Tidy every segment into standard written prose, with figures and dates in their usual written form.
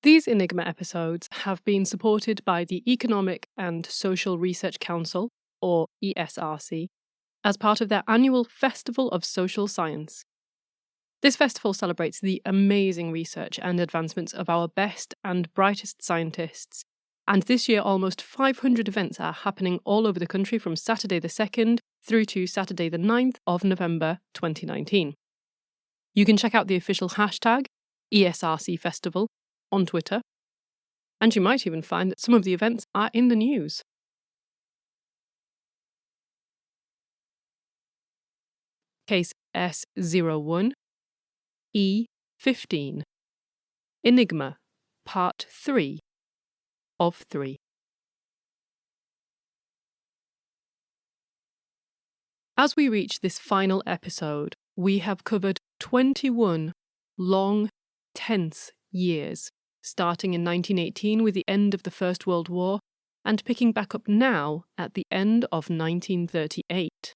These Enigma episodes have been supported by the Economic and Social Research Council, or ESRC, as part of their annual Festival of Social Science. This festival celebrates the amazing research and advancements of our best and brightest scientists, and this year almost 500 events are happening all over the country from Saturday the 2nd through to Saturday the 9th of November 2019. You can check out the official hashtag, ESRC Festival, on Twitter, and you might even find that some of the events are in the news. Case S01E15. Enigma, Part 3 of 3. As we reach this final episode, we have covered 21 long, tense years, starting in 1918 with the end of the First World War and picking back up now at the end of 1938.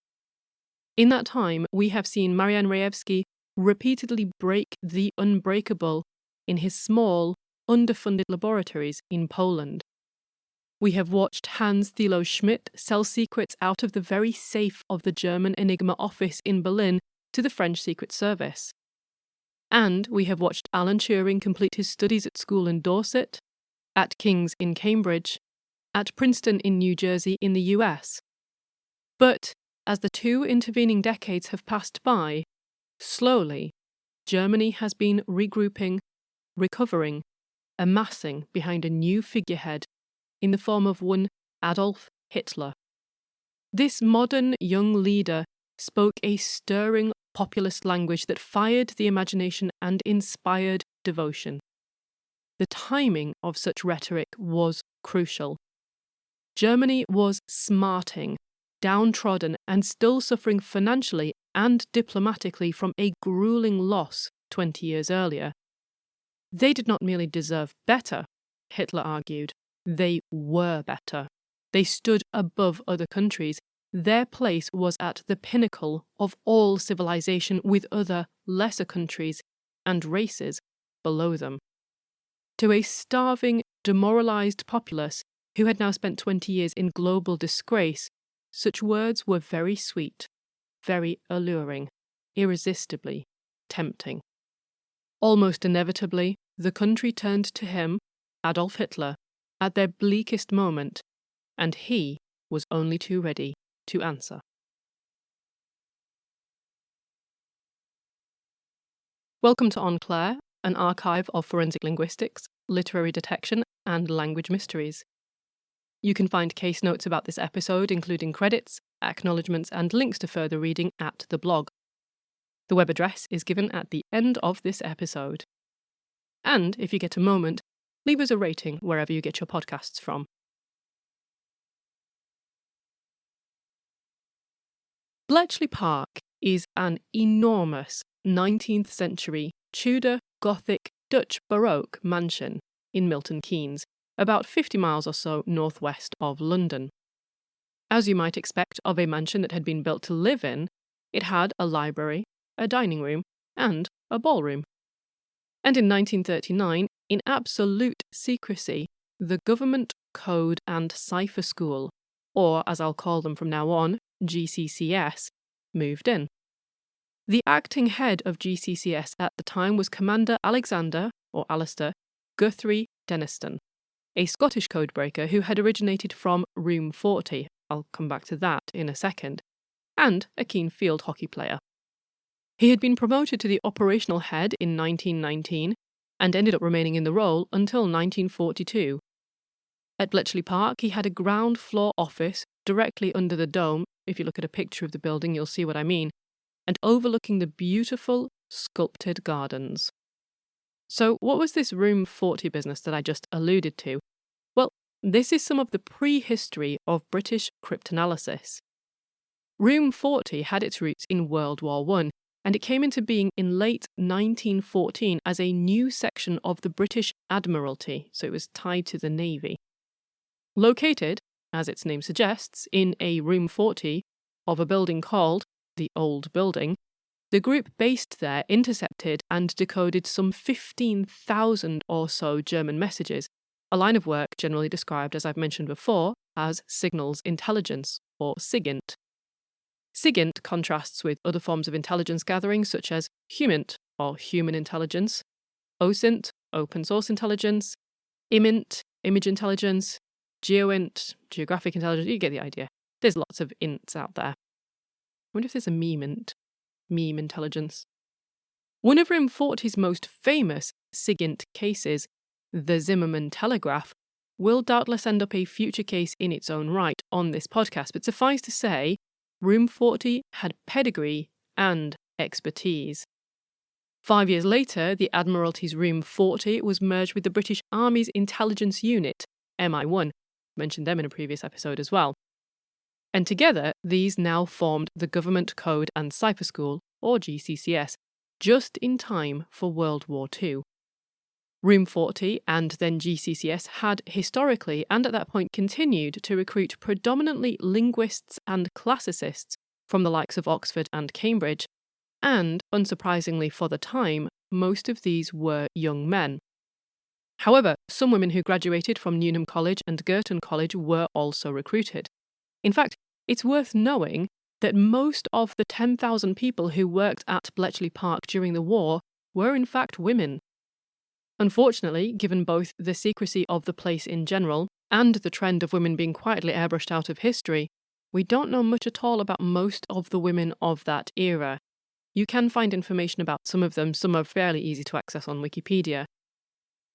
In that time, we have seen Marian Rejewski repeatedly break the unbreakable in his small, underfunded laboratories in Poland. We have watched Hans Thilo Schmidt sell secrets out of the very safe of the German Enigma office in Berlin to the French Secret Service. And we have watched Alan Turing complete his studies at school in Dorset, at King's in Cambridge, at Princeton in New Jersey in the US. But as the two intervening decades have passed by, slowly, Germany has been regrouping, recovering, amassing behind a new figurehead in the form of one Adolf Hitler. This modern young leader spoke a stirring populist language that fired the imagination and inspired devotion. The timing of such rhetoric was crucial. Germany was smarting, downtrodden, and still suffering financially and diplomatically from a grueling loss 20 years earlier. They did not merely deserve better, Hitler argued. They were better. They stood above other countries. Their place was at the pinnacle of all civilization, with other, lesser countries and races below them. To a starving, demoralized populace who had now spent 20 years in global disgrace, such words were very sweet, very alluring, irresistibly tempting. Almost inevitably, the country turned to him, Adolf Hitler, at their bleakest moment, and he was only too ready to answer. Welcome to En Clair, an archive of forensic linguistics, literary detection, and language mysteries. You can find case notes about this episode, including credits, acknowledgements, and links to further reading at the blog. The web address is given at the end of this episode. And if you get a moment, leave us a rating wherever you get your podcasts from. Bletchley Park is an enormous 19th century Tudor Gothic Dutch Baroque mansion in Milton Keynes, about 50 miles or so northwest of London. As you might expect of a mansion that had been built to live in, it had a library, a dining room, and a ballroom. And in 1939, in absolute secrecy, the Government Code and Cipher School, or as I'll call them from now on, GCCS, moved in. The acting head of GCCS at the time was Commander Alexander, or Alistair, Guthrie Denniston, a Scottish codebreaker who had originated from Room 40, I'll come back to that in a second, and a keen field hockey player. He had been promoted to the operational head in 1919 and ended up remaining in the role until 1942. At Bletchley Park, he had a ground floor office directly under the dome. If you look at a picture of the building, you'll see what I mean, and overlooking the beautiful, sculpted gardens. So what was this Room 40 business that I just alluded to? Well, this is some of the prehistory of British cryptanalysis. Room 40 had its roots in World War I, and it came into being in late 1914 as a new section of the British Admiralty, so it was tied to the Navy. Located, as its name suggests, in a Room 40 of a building called the Old Building, The group based there intercepted and decoded some 15,000 or so German messages, a line of work generally described, as I've mentioned before, as signals intelligence, or SIGINT. SIGINT contrasts with other forms of intelligence gathering such as HUMINT, or human intelligence, OSINT, open source intelligence, IMINT, image intelligence, GeoINT, geographic intelligence. You get the idea. There's lots of ints out there. I wonder if there's a MEMINT, meme intelligence. One of Room 40's most famous SIGINT cases, the Zimmermann telegraph, will doubtless end up a future case in its own right on this podcast, but suffice to say, Room 40 had pedigree and expertise. 5 years later, the Admiralty's Room 40 was merged with the British Army's Intelligence Unit, MI1. Mentioned them in a previous episode as well. And together, these now formed the Government Code and Cipher School, or GCCS, just in time for World War II. Room 40 and then GCCS had historically and at that point continued to recruit predominantly linguists and classicists from the likes of Oxford and Cambridge, and, unsurprisingly for the time, most of these were young men. However, some women who graduated from Newnham College and Girton College were also recruited. In fact, it's worth knowing that most of the 10,000 people who worked at Bletchley Park during the war were in fact women. Unfortunately, given both the secrecy of the place in general and the trend of women being quietly airbrushed out of history, we don't know much at all about most of the women of that era. You can find information about some of them, some are fairly easy to access on Wikipedia.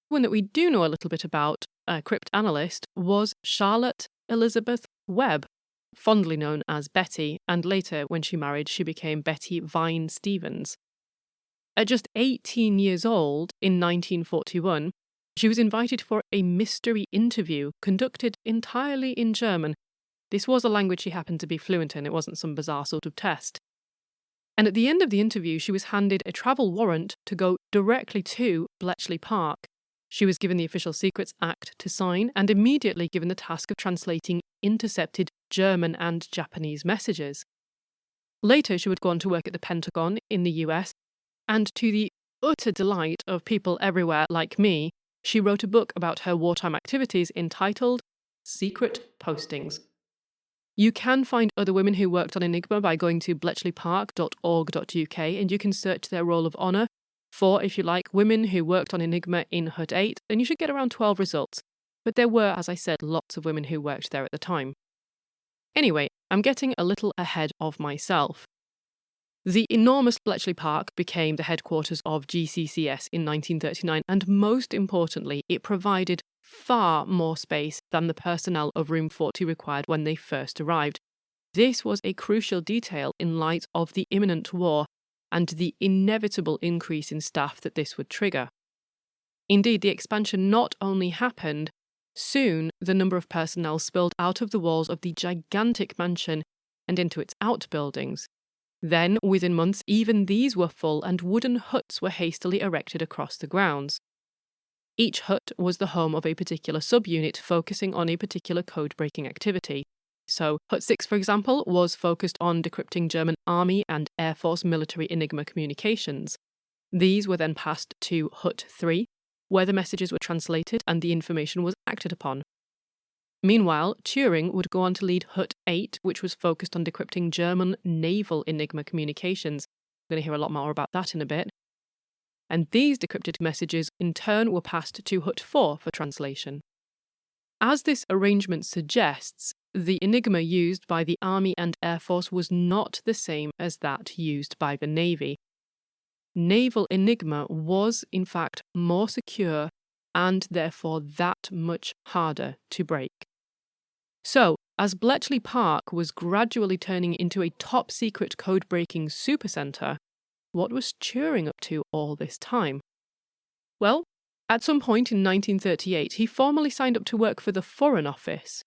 One that we do know a little bit about, a cryptanalyst, was Charlotte Elizabeth Webb, fondly known as Betty, and later, when she married, she became Betty Vine Stevens. At just 18 years old, in 1941, she was invited for a mystery interview conducted entirely in German. This was a language she happened to be fluent in, it wasn't some bizarre sort of test. And at the end of the interview, she was handed a travel warrant to go directly to Bletchley Park. She was given the Official Secrets Act to sign and immediately given the task of translating intercepted German and Japanese messages. Later, she would go on to work at the Pentagon in the US, and to the utter delight of people everywhere like me, she wrote a book about her wartime activities entitled Secret Postings. You can find other women who worked on Enigma by going to bletchleypark.org.uk, and you can search their roll of honour for, if you like, women who worked on Enigma in Hut 8, and you should get around 12 results. But there were, as I said, lots of women who worked there at the time. Anyway, I'm getting a little ahead of myself. The enormous Bletchley Park became the headquarters of GCCS in 1939, and most importantly, it provided far more space than the personnel of Room 40 required when they first arrived. This was a crucial detail in light of the imminent war and the inevitable increase in staff that this would trigger. Indeed, the expansion not only happened, soon the number of personnel spilled out of the walls of the gigantic mansion and into its outbuildings. Then, within months, even these were full and wooden huts were hastily erected across the grounds. Each hut was the home of a particular subunit focusing on a particular code-breaking activity. So, Hut 6, for example, was focused on decrypting German Army and Air Force military Enigma communications. These were then passed to Hut 3, where the messages were translated and the information was acted upon. Meanwhile, Turing would go on to lead Hut 8, which was focused on decrypting German naval Enigma communications. We're going to hear a lot more about that in a bit. And these decrypted messages in turn were passed to Hut 4 for translation. As this arrangement suggests, the Enigma used by the Army and Air Force was not the same as that used by the Navy. Naval Enigma was, in fact, more secure and therefore that much harder to break. So, as Bletchley Park was gradually turning into a top-secret code-breaking supercentre, what was Turing up to all this time? Well, at some point in 1938, he formally signed up to work for the Foreign Office.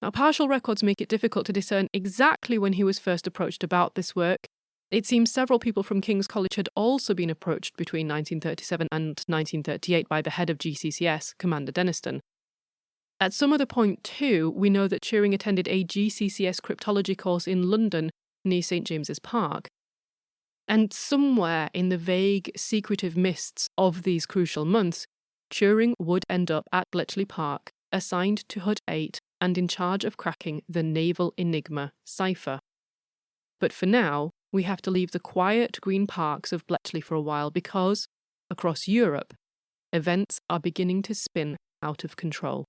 Now, partial records make it difficult to discern exactly when he was first approached about this work. It seems several people from King's College had also been approached between 1937 and 1938 by the head of GCCS, Commander Denniston. At some other point, too, we know that Turing attended a GCCS cryptology course in London near St James's Park. And somewhere in the vague, secretive mists of these crucial months, Turing would end up at Bletchley Park, assigned to Hut 8 and in charge of cracking the naval Enigma cipher. But for now, we have to leave the quiet green parks of Bletchley for a while because, across Europe, events are beginning to spin out of control.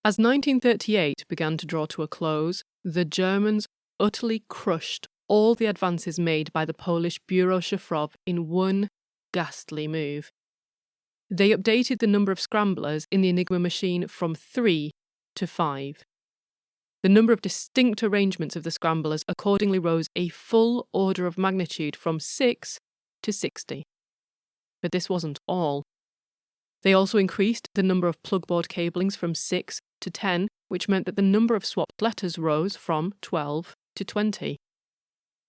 As 1938 began to draw to a close, the Germans utterly crushed all the advances made by the Polish Bureau Shifrov in one ghastly move. They updated the number of scramblers in the Enigma machine from 3 to 5. The number of distinct arrangements of the scramblers accordingly rose a full order of magnitude from 6 to 60. But this wasn't all. They also increased the number of plugboard cablings from 6 to 10, which meant that the number of swapped letters rose from 12 to 20.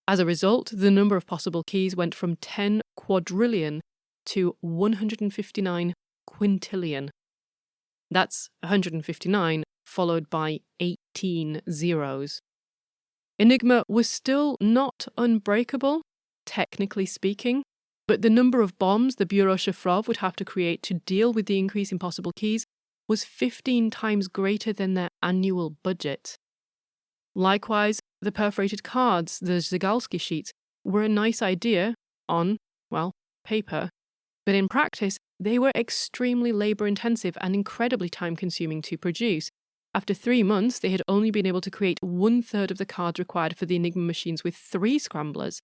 As a result, the number of possible keys went from 10 quadrillion to 159 quintillion. That's 159 followed by 18 zeros. Enigma was still not unbreakable, technically speaking, but the number of bombs the Bureau Shifrov would have to create to deal with the increase in possible keys was 15 times greater than their annual budget. Likewise, the perforated cards, the Zygalski sheets, were a nice idea on, well, paper, but in practice, they were extremely labour-intensive and incredibly time-consuming to produce. After 3 months, they had only been able to create 1/3 of the cards required for the Enigma machines with 3 scramblers.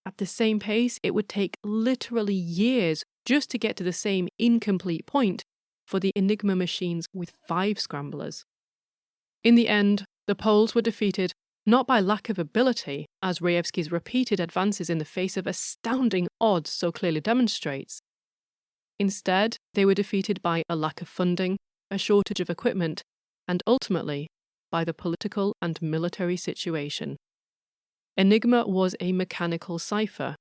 At the same pace, it would take literally years just to get to the same incomplete point for the Enigma machines with 5 scramblers. In the end, the Poles were defeated not by lack of ability, as Rejewski's repeated advances in the face of astounding odds so clearly demonstrates. Instead, they were defeated by a lack of funding, a shortage of equipment, and ultimately, by the political and military situation. Enigma was a mechanical cipher,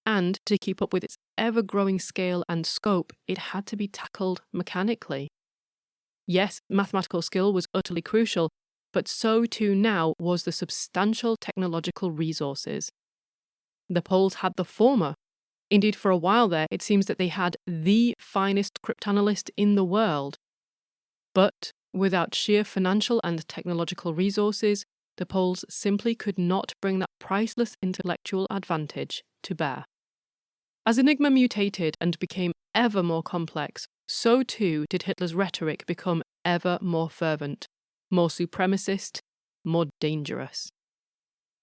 and to keep up with its ever-growing scale and scope, it had to be tackled mechanically. Yes, mathematical skill was utterly crucial, but so too now was the substantial technological resources. The Poles had the former. Indeed, for a while there, it seems that they had the finest cryptanalyst in the world. But without sheer financial and technological resources, the Poles simply could not bring that priceless intellectual advantage to bear. As Enigma mutated and became ever more complex, so too did Hitler's rhetoric become ever more fervent, more supremacist, more dangerous.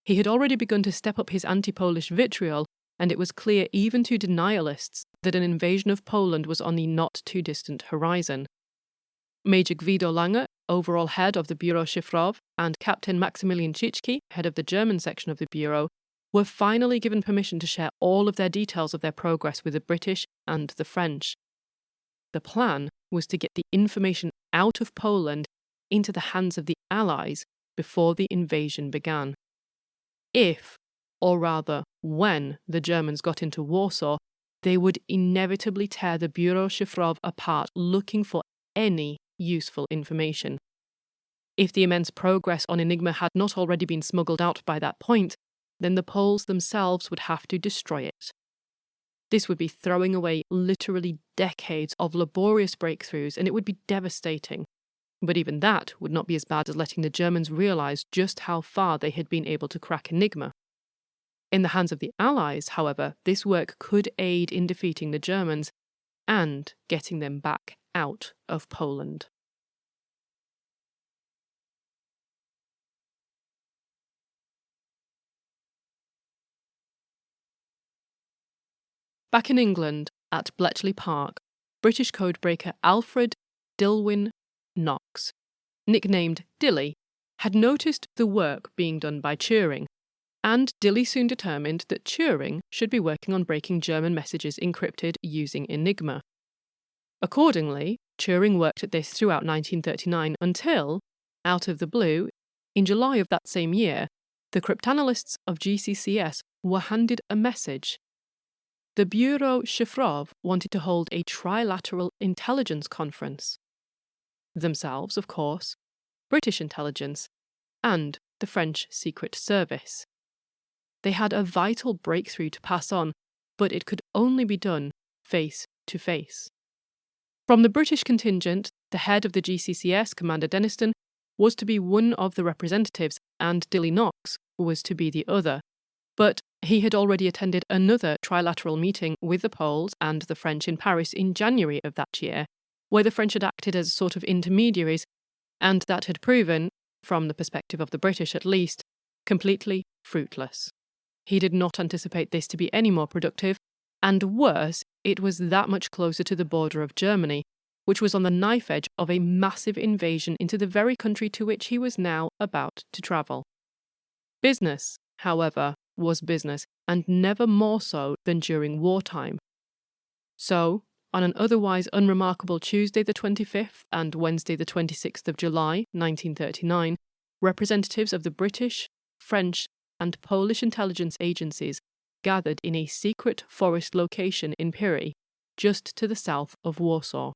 He had already begun to step up his anti-Polish vitriol, and it was clear even to denialists that an invasion of Poland was on the not-too-distant horizon. Major Guido Lange, overall head of the Bureau Shifrov, and Captain Maximilian Tschitschke, head of the German section of the Bureau, were finally given permission to share all of their details of their progress with the British and the French. The plan was to get the information out of Poland into the hands of the Allies before the invasion began. If, or rather when, the Germans got into Warsaw, they would inevitably tear the Bureau Shifrov apart looking for any useful information. If the immense progress on Enigma had not already been smuggled out by that point, then the Poles themselves would have to destroy it. This would be throwing away literally decades of laborious breakthroughs, and it would be devastating. But even that would not be as bad as letting the Germans realise just how far they had been able to crack Enigma. In the hands of the Allies, however, this work could aid in defeating the Germans and getting them back out of Poland. Back in England, at Bletchley Park, British codebreaker Alfred Dillwyn Knox, nicknamed Dilly, had noticed the work being done by Turing, and Dilly soon determined that Turing should be working on breaking German messages encrypted using Enigma. Accordingly, Turing worked at this throughout 1939 until, out of the blue, in July of that same year, the cryptanalysts of GCCS were handed a message. the Bureau Shifrov wanted to hold a trilateral intelligence conference. Themselves, of course, British intelligence, and the French Secret Service. They had a vital breakthrough to pass on, but it could only be done face to face. From the British contingent, the head of the GCCS, Commander Denniston, was to be one of the representatives and Dilly Knox was to be the other. But he had already attended another trilateral meeting with the Poles and the French in Paris in January of that year, where the French had acted as sort of intermediaries, and that had proven, from the perspective of the British at least, completely fruitless. He did not anticipate this to be any more productive, and worse, it was that much closer to the border of Germany, which was on the knife edge of a massive invasion into the very country to which he was now about to travel. Business, however, was business, and never more so than during wartime. So, on an otherwise unremarkable Tuesday the 25th and Wednesday the 26th of July, 1939, representatives of the British, French, and Polish intelligence agencies gathered in a secret forest location in Pirie, just to the south of Warsaw.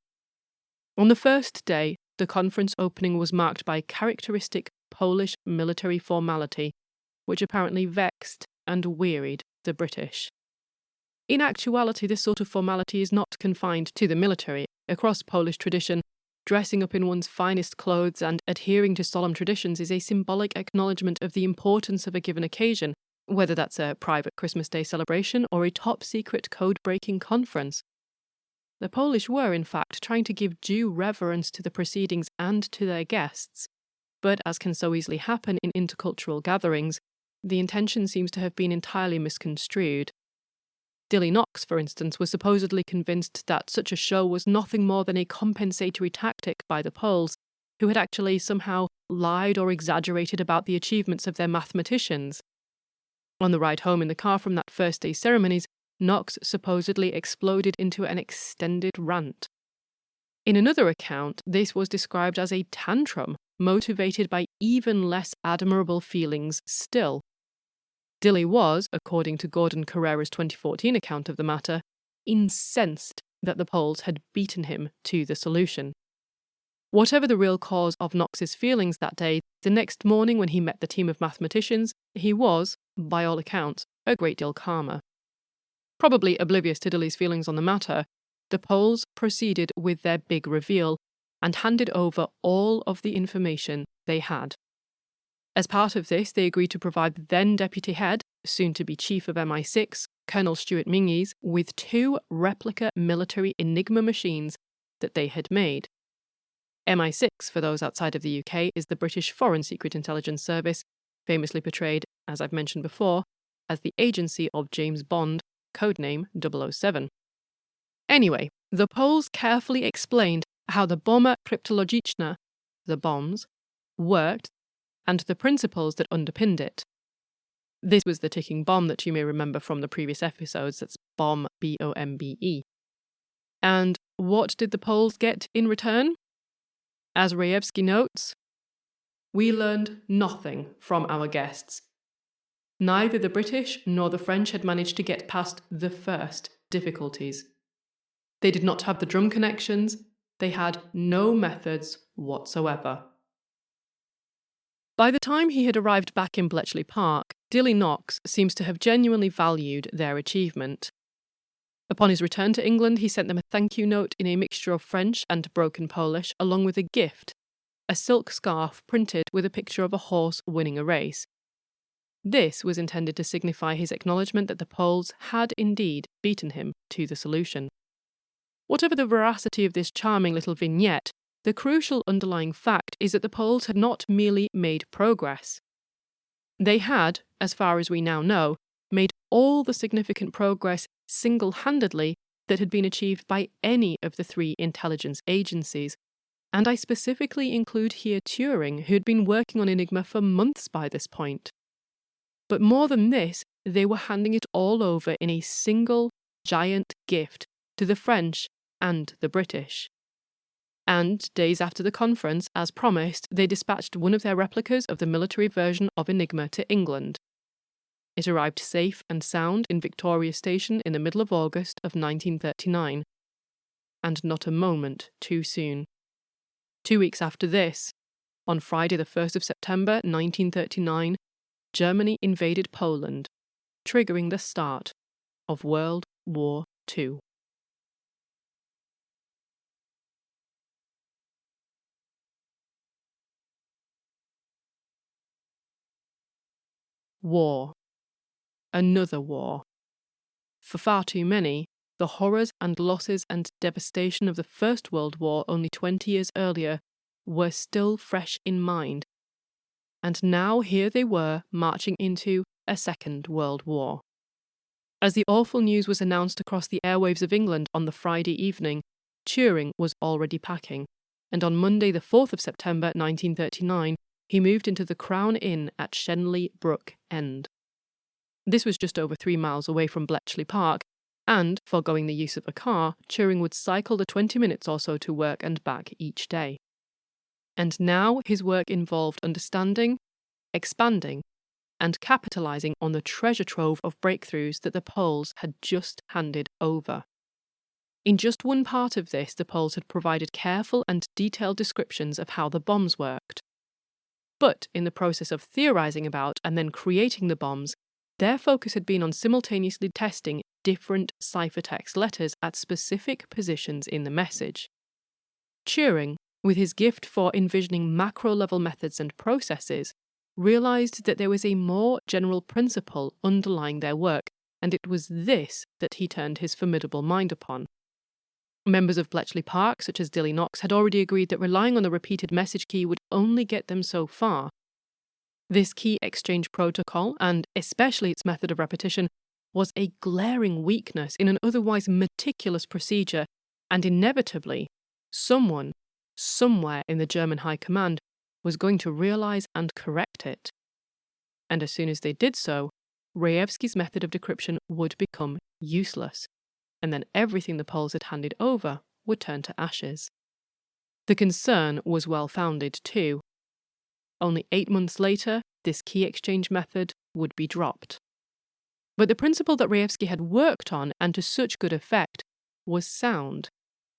On the first day, the conference opening was marked by characteristic Polish military formality, which apparently vexed and wearied the British. In actuality, this sort of formality is not confined to the military. Across Polish tradition, dressing up in one's finest clothes and adhering to solemn traditions is a symbolic acknowledgement of the importance of a given occasion, whether that's a private Christmas Day celebration or a top-secret code-breaking conference. The Polish were, in fact, trying to give due reverence to the proceedings and to their guests, but as can so easily happen in intercultural gatherings, the intention seems to have been entirely misconstrued. Dilly Knox, for instance, was supposedly convinced that such a show was nothing more than a compensatory tactic by the Poles, who had actually somehow lied or exaggerated about the achievements of their mathematicians. On the ride home in the car from that first day's ceremonies, Knox supposedly exploded into an extended rant. In another account, this was described as a tantrum, motivated by even less admirable feelings still. Dilly was, according to Gordon Carrera's 2014 account of the matter, incensed that the Poles had beaten him to the solution. Whatever the real cause of Knox's feelings that day, the next morning when he met the team of mathematicians, he was, by all accounts, a great deal calmer. Probably oblivious to Dilly's feelings on the matter, the Poles proceeded with their big reveal and handed over all of the information they had. As part of this, they agreed to provide the then deputy head, soon-to-be chief of MI6, Colonel Stuart Minges, with 2 replica military Enigma machines that they had made. MI6, for those outside of the UK, is the British Foreign Secret Intelligence Service, famously portrayed, as I've mentioned before, as the agency of James Bond, codename 007. Anyway, the Poles carefully explained how the bomba kryptologiczna, the bombs, worked, and the principles that underpinned it. This was the ticking bomb that you may remember from the previous episodes, that's bomb, B-O-M-B-E. And what did the Poles get in return? As Rejewski notes, "We learned nothing from our guests. Neither the British nor the French had managed to get past the first difficulties. They did not have the drum connections, they had no methods whatsoever." By the time he had arrived back in Bletchley Park, Dilly Knox seems to have genuinely valued their achievement. Upon his return to England, he sent them a thank you note in a mixture of French and broken Polish, along with a gift, a silk scarf printed with a picture of a horse winning a race. This was intended to signify his acknowledgement that the Poles had indeed beaten him to the solution. Whatever the veracity of this charming little vignette, the crucial underlying fact is that the Poles had not merely made progress. They had, as far as we now know, made all the significant progress single-handedly that had been achieved by any of the 3 intelligence agencies, and I specifically include here Turing, who had been working on Enigma for months by this point. But more than this, they were handing it all over in a single, giant gift to the French and the British. And, days after the conference, as promised, they dispatched one of their replicas of the military version of Enigma to England. It arrived safe and sound in Victoria Station in the middle of August of 1939, and not a moment too soon. 2 weeks after this, on Friday the 1st of September 1939, Germany invaded Poland, triggering the start of World War II. War. Another war. For far too many, the horrors and losses and devastation of the First World War only 20 years earlier were still fresh in mind. And now here they were marching into a Second World War. As the awful news was announced across the airwaves of England on the Friday evening, Turing was already packing, and on Monday the 4th of September 1939, he moved into the Crown Inn at Shenley Brook End. This was just over 3 miles away from Bletchley Park, and, foregoing the use of a car, Turing would cycle the 20 minutes or so to work and back each day. And now his work involved understanding, expanding, and capitalising on the treasure trove of breakthroughs that the Poles had just handed over. In just one part of this, the Poles had provided careful and detailed descriptions of how the bombs worked. But in the process of theorising about and then creating the bombs, their focus had been on simultaneously testing different ciphertext letters at specific positions in the message. Turing, with his gift for envisioning macro-level methods and processes, realised that there was a more general principle underlying their work, and it was this that he turned his formidable mind upon. Members of Bletchley Park, such as Dilly Knox, had already agreed that relying on the repeated message key would only get them so far. This key exchange protocol, and especially its method of repetition, was a glaring weakness in an otherwise meticulous procedure, and inevitably, someone, somewhere in the German High Command, was going to realise and correct it. And as soon as they did so, Rejewski's method of decryption would become useless, and then everything the Poles had handed over would turn to ashes. The concern was well-founded too. Only 8 months later, this key exchange method would be dropped. But the principle that Rejewski had worked on, and to such good effect, was sound.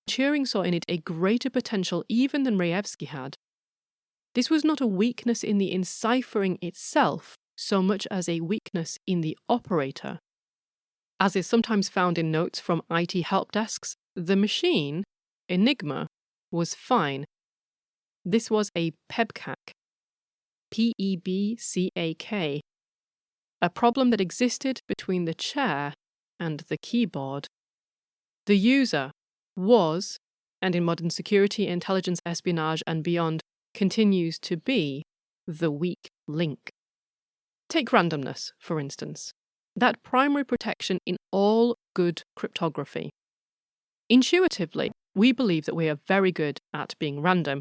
Turing saw in it a greater potential even than Rejewski had. This was not a weakness in the enciphering itself, so much as a weakness in the operator. As is sometimes found in notes from IT help desks, the machine, Enigma, was fine. This was a PEBCAK, P-E-B-C-A-K, a problem that existed between the chair and the keyboard. The user was, and in modern security, intelligence, espionage, and beyond, continues to be, the weak link. Take randomness, for instance. That primary protection in all good cryptography. Intuitively, we believe that we are very good at being random,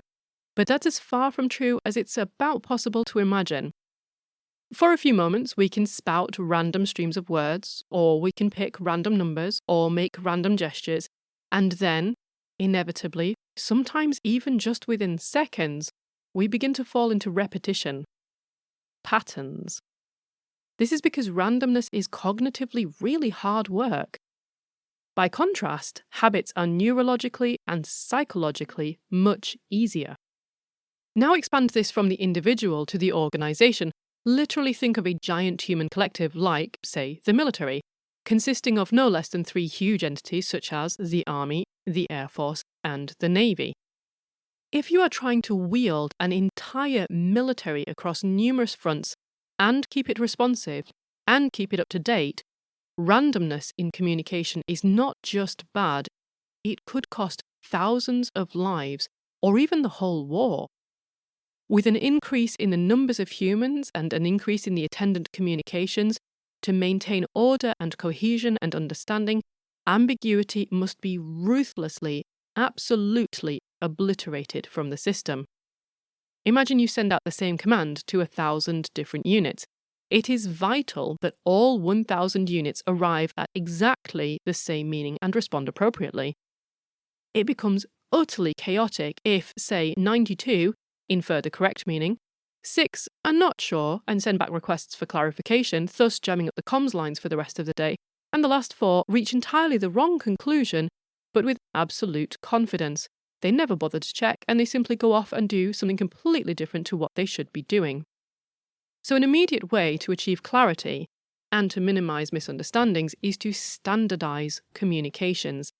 but that's as far from true as it's about possible to imagine. For a few moments, we can spout random streams of words, or we can pick random numbers, or make random gestures, and then, inevitably, sometimes even just within seconds, we begin to fall into repetition. Patterns. This is because randomness is cognitively really hard work. By contrast, habits are neurologically and psychologically much easier. Now expand this from the individual to the organisation. Literally think of a giant human collective like, say, the military, consisting of no less than 3 huge entities such as the Army, the Air Force, and the Navy. If you are trying to wield an entire military across numerous fronts and keep it responsive and keep it up to date, randomness in communication is not just bad, it could cost thousands of lives or even the whole war. With an increase in the numbers of humans and an increase in the attendant communications, to maintain order and cohesion and understanding, ambiguity must be ruthlessly, absolutely obliterated from the system. Imagine you send out the same command to 1,000 different units. It is vital that all 1,000 units arrive at exactly the same meaning and respond appropriately. It becomes utterly chaotic if, say, 92 infer the correct meaning, 6 are not sure and send back requests for clarification, thus jamming up the comms lines for the rest of the day. And the last 4 reach entirely the wrong conclusion, but with absolute confidence. They never bother to check, and they simply go off and do something completely different to what they should be doing. So an immediate way to achieve clarity and to minimize misunderstandings is to standardize communications.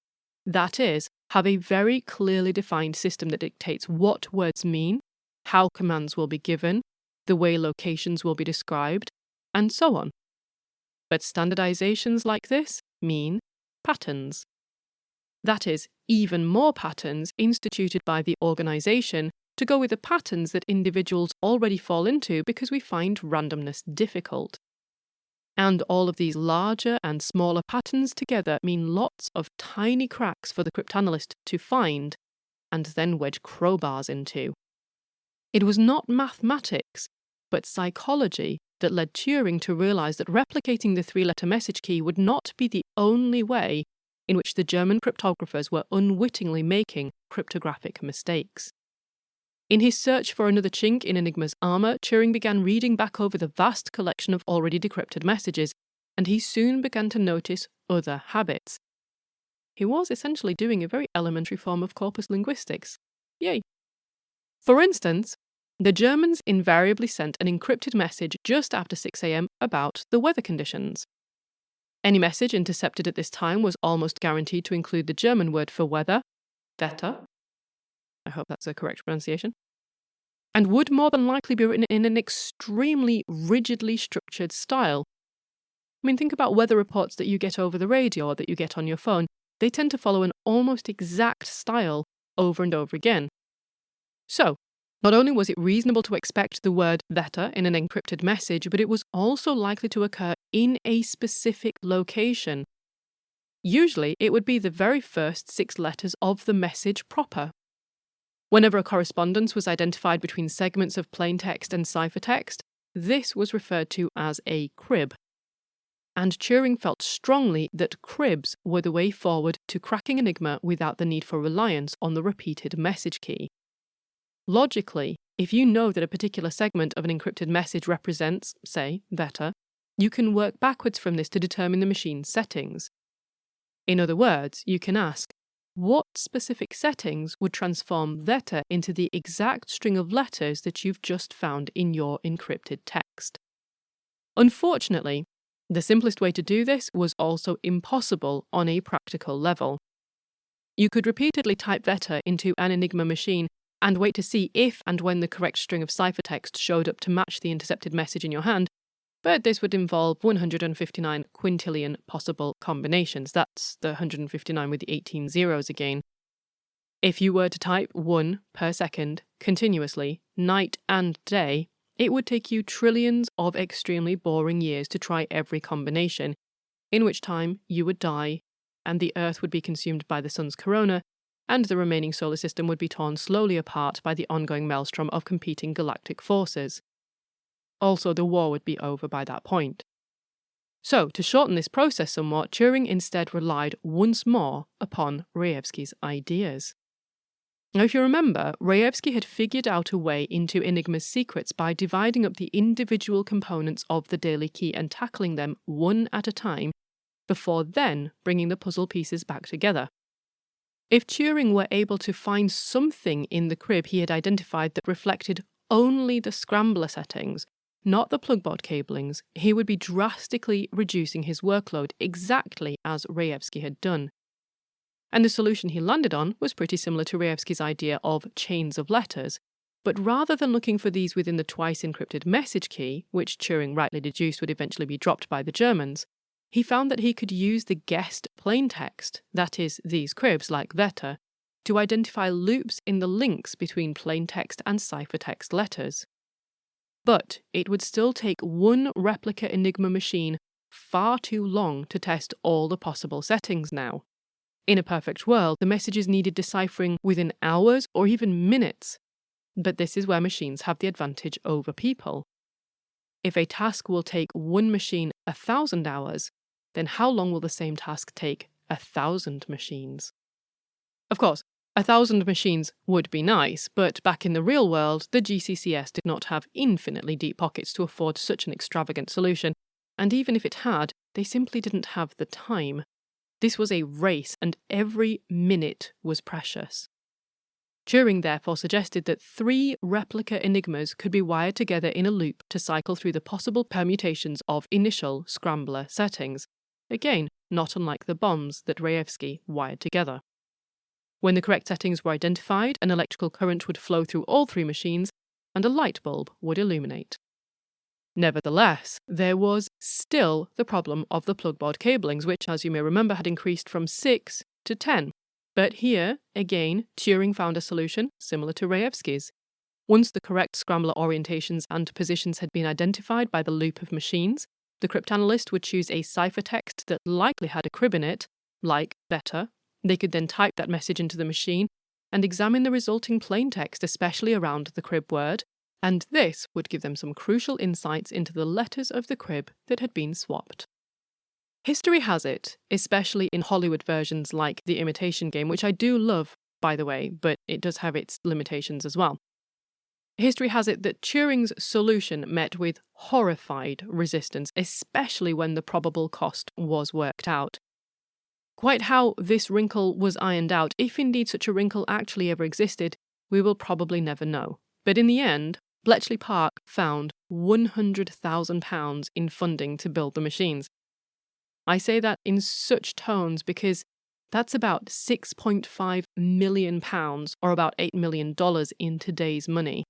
That is, have a very clearly defined system that dictates what words mean, how commands will be given, the way locations will be described, and so on. But standardizations like this mean patterns. That is, even more patterns instituted by the organization to go with the patterns that individuals already fall into because we find randomness difficult. And all of these larger and smaller patterns together mean lots of tiny cracks for the cryptanalyst to find and then wedge crowbars into. It was not mathematics, but psychology that led Turing to realize that replicating the 3-letter message key would not be the only way in which the German cryptographers were unwittingly making cryptographic mistakes. In his search for another chink in Enigma's armor, Turing began reading back over the vast collection of already decrypted messages, and he soon began to notice other habits. He was essentially doing a very elementary form of corpus linguistics. Yay! For instance, the Germans invariably sent an encrypted message just after 6 a.m. about the weather conditions. Any message intercepted at this time was almost guaranteed to include the German word for weather, Wetter. I hope that's a correct pronunciation. And would more than likely be written in an extremely rigidly structured style. I mean, think about weather reports that you get over the radio or that you get on your phone. They tend to follow an almost exact style over and over again. So, not only was it reasonable to expect the word Wetter in an encrypted message, but it was also likely to occur in a specific location. Usually, it would be the very first 6 letters of the message proper. Whenever a correspondence was identified between segments of plain text and ciphertext, this was referred to as a crib. And Turing felt strongly that cribs were the way forward to cracking Enigma without the need for reliance on the repeated message key. Logically, if you know that a particular segment of an encrypted message represents, say, Wetter, you can work backwards from this to determine the machine's settings. In other words, you can ask, what specific settings would transform Wetter into the exact string of letters that you've just found in your encrypted text? Unfortunately, the simplest way to do this was also impossible on a practical level. You could repeatedly type Wetter into an Enigma machine and wait to see if and when the correct string of ciphertext showed up to match the intercepted message in your hand, but this would involve 159 quintillion possible combinations. That's the 159 with the 18 zeros again. If you were to type 1 per second continuously, night and day, it would take you trillions of extremely boring years to try every combination, in which time you would die, and the Earth would be consumed by the sun's corona, and the remaining solar system would be torn slowly apart by the ongoing maelstrom of competing galactic forces. Also, the war would be over by that point. So, to shorten this process somewhat, Turing instead relied once more upon Rejewski's ideas. Now, if you remember, Rejewski had figured out a way into Enigma's secrets by dividing up the individual components of the daily key and tackling them one at a time, before then bringing the puzzle pieces back together. If Turing were able to find something in the crib he had identified that reflected only the scrambler settings, not the plugboard cablings, he would be drastically reducing his workload exactly as Rejewski had done. And the solution he landed on was pretty similar to Rejewski's idea of chains of letters, but rather than looking for these within the twice encrypted message key, which Turing rightly deduced would eventually be dropped by the Germans, he found that he could use the guessed plaintext, that is, these cribs like Wetter, to identify loops in the links between plaintext and ciphertext letters. But it would still take one replica Enigma machine far too long to test all the possible settings now. In a perfect world, the messages needed deciphering within hours or even minutes. But this is where machines have the advantage over people. If a task will take one machine 1,000 hours, then how long will the same task take 1,000 machines? Of course, 1,000 machines would be nice, but back in the real world, the GCCS did not have infinitely deep pockets to afford such an extravagant solution, and even if it had, they simply didn't have the time. This was a race, and every minute was precious. Turing therefore suggested that 3 replica Enigmas could be wired together in a loop to cycle through the possible permutations of initial scrambler settings, again, not unlike the bombs that Rejewski wired together. When the correct settings were identified, an electrical current would flow through all 3 machines, and a light bulb would illuminate. Nevertheless, there was still the problem of the plugboard cablings, which, as you may remember, had increased from 6 to 10. But here, again, Turing found a solution similar to Rejewski's. Once the correct scrambler orientations and positions had been identified by the loop of machines, the cryptanalyst would choose a ciphertext that likely had a crib in it, like better. They could then type that message into the machine and examine the resulting plaintext, especially around the crib word, and this would give them some crucial insights into the letters of the crib that had been swapped. History has it, especially in Hollywood versions like The Imitation Game, which I do love, by the way, but it does have its limitations as well. History has it that Turing's solution met with horrified resistance, especially when the probable cost was worked out. Quite how this wrinkle was ironed out, if indeed such a wrinkle actually ever existed, we will probably never know. But in the end, Bletchley Park found £100,000 in funding to build the machines. I say that in such tones because that's about £6.5 million, or about $8 million in today's money.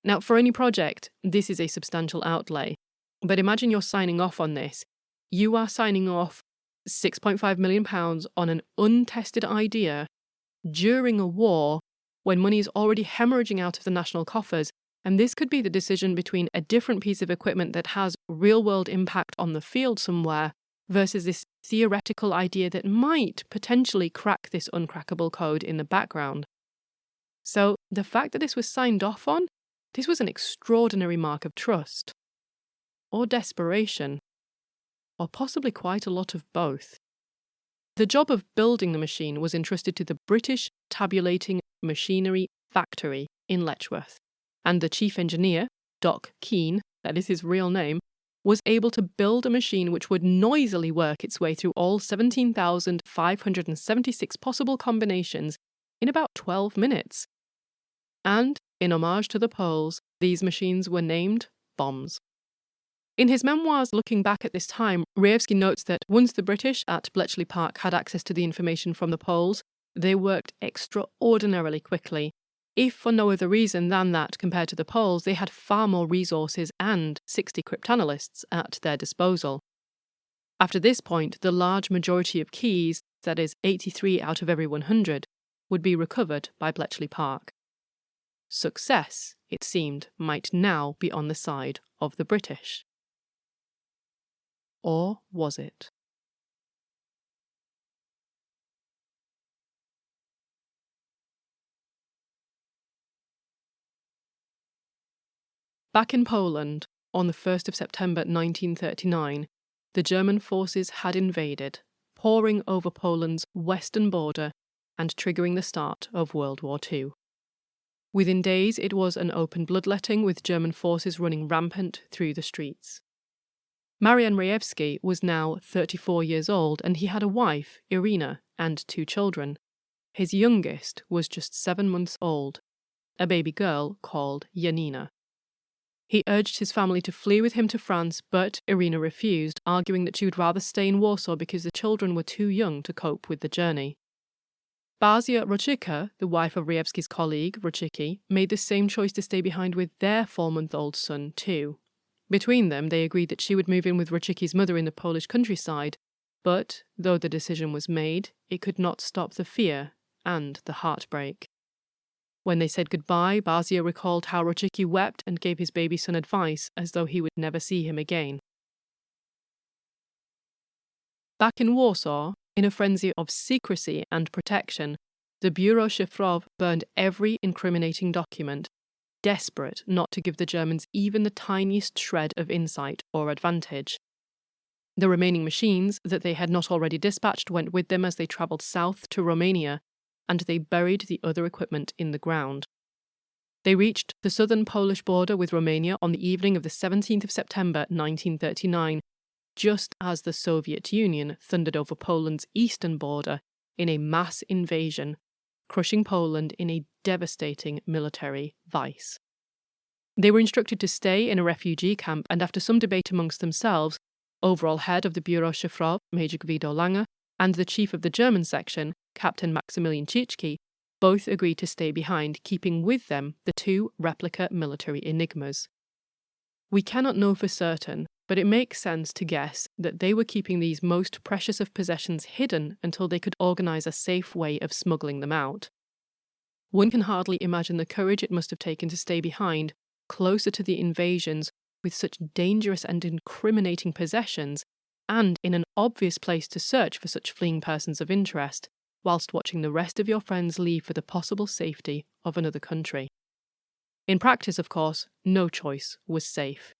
Now, for any project, this is a substantial outlay. But imagine you're signing off on this. You are signing off £6.5 million on an untested idea during a war when money is already hemorrhaging out of the national coffers, and this could be the decision between a different piece of equipment that has real-world impact on the field somewhere versus this theoretical idea that might potentially crack this uncrackable code in the background. So the fact that this was signed off on, this was an extraordinary mark of trust. Or desperation. Or possibly quite a lot of both. The job of building the machine was entrusted to the British Tabulating Machinery Factory in Letchworth, and the chief engineer, Doc Keane, that is his real name, was able to build a machine which would noisily work its way through all 17,576 possible combinations in about 12 minutes. And, in homage to the Poles, these machines were named bombs. In his memoirs looking back at this time, Rejewski notes that once the British at Bletchley Park had access to the information from the Poles, they worked extraordinarily quickly, if for no other reason than that, compared to the Poles, they had far more resources and 60 cryptanalysts at their disposal. After this point, the large majority of keys, that is 83 out of every 100, would be recovered by Bletchley Park. Success, it seemed, might now be on the side of the British. Or was it? Back in Poland, on the 1st of September 1939, the German forces had invaded, pouring over Poland's western border and triggering the start of World War II. Within days, it was an open bloodletting with German forces running rampant through the streets. Marian Rejewski was now 34 years old, and he had a wife, Irina, and 2 children. His youngest was just 7 months old, a baby girl called Janina. He urged his family to flee with him to France, but Irina refused, arguing that she would rather stay in Warsaw because the children were too young to cope with the journey. Basia Roczyka, the wife of Rejewski's colleague, Roczyki, made the same choice to stay behind with their 4-month-old son, too. Between them, they agreed that she would move in with Roczyki's mother in the Polish countryside, but, though the decision was made, it could not stop the fear and the heartbreak. When they said goodbye, Basia recalled how Roczyki wept and gave his baby son advice as though he would never see him again. Back in Warsaw, in a frenzy of secrecy and protection, the Bureau Szyfrow burned every incriminating document, desperate not to give the Germans even the tiniest shred of insight or advantage. The remaining machines that they had not already dispatched went with them as they travelled south to Romania, and they buried the other equipment in the ground. They reached the southern Polish border with Romania on the evening of the 17th of September 1939, just as the Soviet Union thundered over Poland's eastern border in a mass invasion, crushing Poland in a devastating military vice. They were instructed to stay in a refugee camp, and after some debate amongst themselves, overall head of the Bureau Szyfrów, Major Guido Lange, and the chief of the German section, Captain Maximilian Tschicki, both agreed to stay behind, keeping with them the two replica military Enigmas. We cannot know for certain, but it makes sense to guess that they were keeping these most precious of possessions hidden until they could organise a safe way of smuggling them out. One can hardly imagine the courage it must have taken to stay behind, closer to the invasions, with such dangerous and incriminating possessions, and in an obvious place to search for such fleeing persons of interest, whilst watching the rest of your friends leave for the possible safety of another country. In practice, of course, no choice was safe.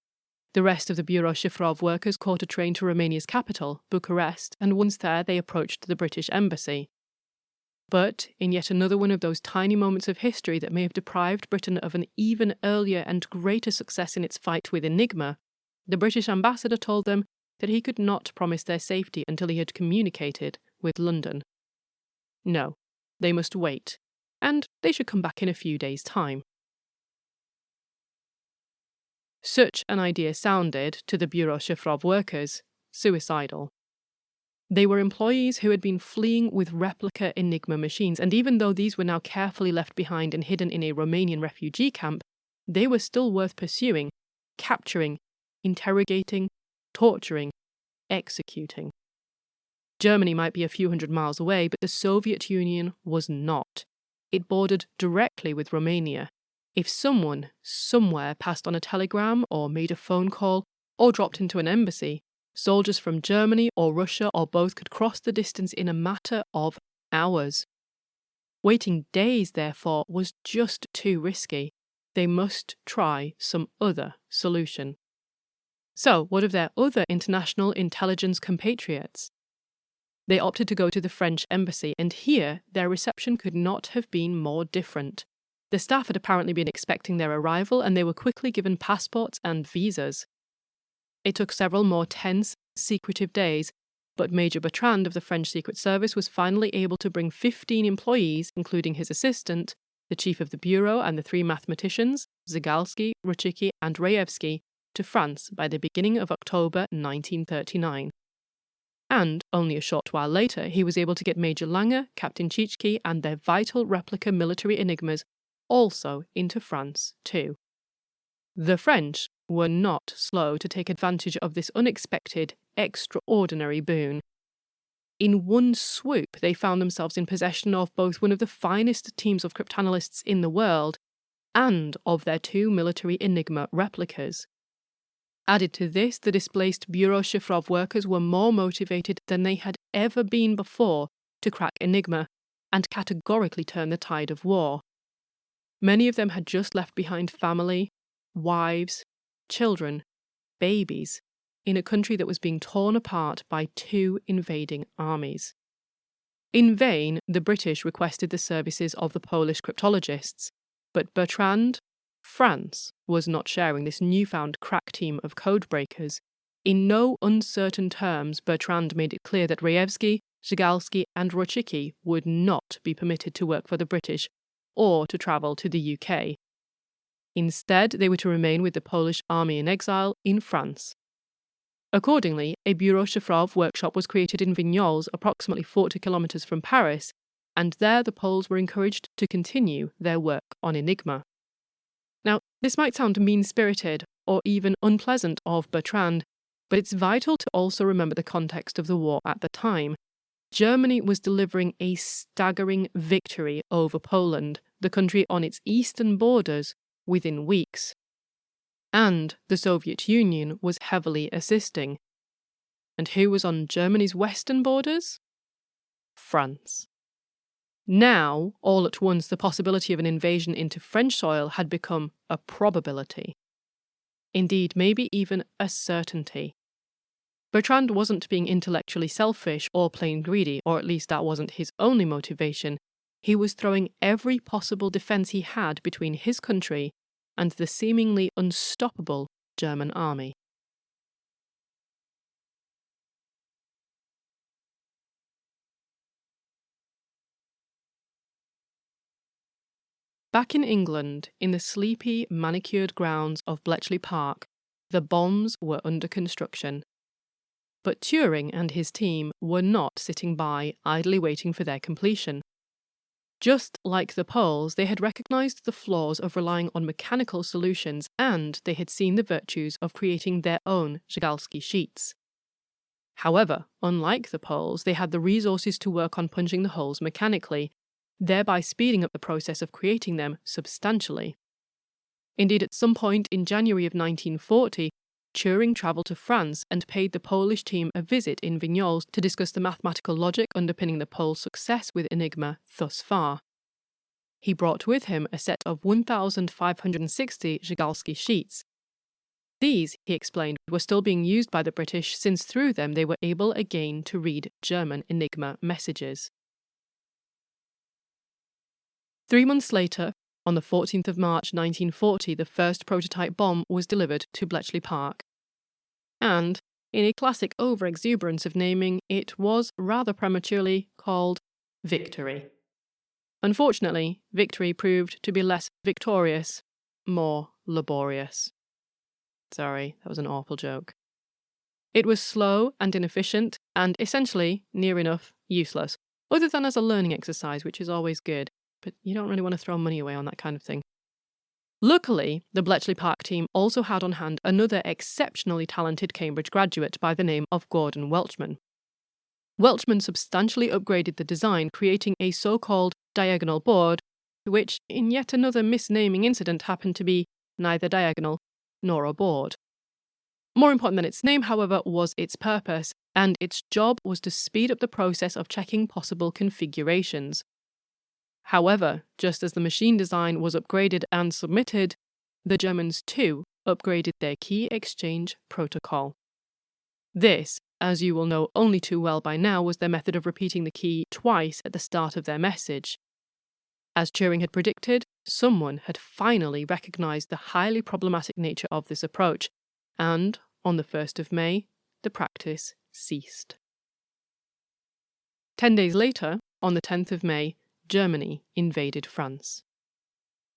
The rest of the Bureau Szyfrów workers caught a train to Romania's capital, Bucharest, and once there they approached the British embassy. But, in yet another one of those tiny moments of history that may have deprived Britain of an even earlier and greater success in its fight with Enigma, the British ambassador told them that he could not promise their safety until he had communicated with London. No, they must wait, and they should come back in a few days' time. Such an idea sounded, to the Bureau Szyfrów workers, suicidal. They were employees who had been fleeing with replica Enigma machines, and even though these were now carefully left behind and hidden in a Romanian refugee camp, they were still worth pursuing, capturing, interrogating, torturing, executing. Germany might be a few hundred miles away, but the Soviet Union was not. It bordered directly with Romania. If someone, somewhere, passed on a telegram or made a phone call or dropped into an embassy, soldiers from Germany or Russia or both could cross the distance in a matter of hours. Waiting days, therefore, was just too risky. They must try some other solution. So, what of their other international intelligence compatriots? They opted to go to the French embassy, and here their reception could not have been more different. The staff had apparently been expecting their arrival, and they were quickly given passports and visas. It took several more tense, secretive days, but Major Bertrand of the French Secret Service was finally able to bring 15 employees, including his assistant, the chief of the bureau, and the three mathematicians, Zygalski, Ruchicki, and Rejewski, to France by the beginning of October 1939. And, only a short while later, he was able to get Major Lange, Captain Tschicki, and their vital replica military Enigmas also into France too. The French were not slow to take advantage of this unexpected, extraordinary boon. In one swoop, they found themselves in possession of both one of the finest teams of cryptanalysts in the world and of their two military Enigma replicas. Added to this, the displaced Bureau Szyfrów workers were more motivated than they had ever been before to crack Enigma and categorically turn the tide of war. Many of them had just left behind family, wives, children, babies, in a country that was being torn apart by two invading armies. In vain, the British requested the services of the Polish cryptologists, but Bertrand, France, was not sharing this newfound crack team of codebreakers. In no uncertain terms, Bertrand made it clear that Rejewski, Zygalski, and Ruchicki would not be permitted to work for the British or to travel to the UK. Instead, they were to remain with the Polish army in exile in France. Accordingly, a Bureau Szyfrów workshop was created in Vignoles, approximately 40 kilometres from Paris, and there the Poles were encouraged to continue their work on Enigma. Now, this might sound mean-spirited or even unpleasant of Bertrand, but it's vital to also remember the context of the war at the time. Germany was delivering a staggering victory over Poland, the country on its eastern borders, within weeks. And the Soviet Union was heavily assisting. And who was on Germany's western borders? France. Now, all at once, the possibility of an invasion into French soil had become a probability. Indeed, maybe even a certainty. Bertrand wasn't being intellectually selfish or plain greedy, or at least that wasn't his only motivation. he was throwing every possible defense he had between his country and the seemingly unstoppable German army. Back in England, in the sleepy, manicured grounds of Bletchley Park, the bombs were under construction. But Turing and his team were not sitting by, idly waiting for their completion. Just like the Poles, they had recognised the flaws of relying on mechanical solutions, and they had seen the virtues of creating their own Żugalski sheets. However, unlike the Poles, they had the resources to work on punching the holes mechanically, thereby speeding up the process of creating them substantially. Indeed, at some point in January of 1940, Turing travelled to France and paid the Polish team a visit in Vignoles to discuss the mathematical logic underpinning the Poles' success with Enigma thus far. He brought with him a set of 1,560 Żugalski sheets. These, he explained, were still being used by the British since through them they were able again to read German Enigma messages. 3 months later, on the 14th of March 1940, the first prototype bomb was delivered to Bletchley Park. And, in a classic over-exuberance of naming, it was rather prematurely called Victory. Unfortunately, Victory proved to be less victorious, more laborious. Sorry, that was an awful joke. It was slow and inefficient, and essentially, near enough, useless, other than as a learning exercise, which is always good. But you don't really want to throw money away on that kind of thing. Luckily, the Bletchley Park team also had on hand another exceptionally talented Cambridge graduate by the name of Gordon Welchman. Welchman substantially upgraded the design, creating a so-called diagonal board, which, in yet another misnaming incident, happened to be neither diagonal nor a board. More important than its name, however, was its purpose, and its job was to speed up the process of checking possible configurations. However, just as the machine design was upgraded and submitted, the Germans too upgraded their key exchange protocol. This, as you will know only too well by now, was their method of repeating the key twice at the start of their message. As Turing had predicted, someone had finally recognised the highly problematic nature of this approach, and on the 1st of May, the practice ceased. 10 days later, on the 10th of May, Germany invaded France.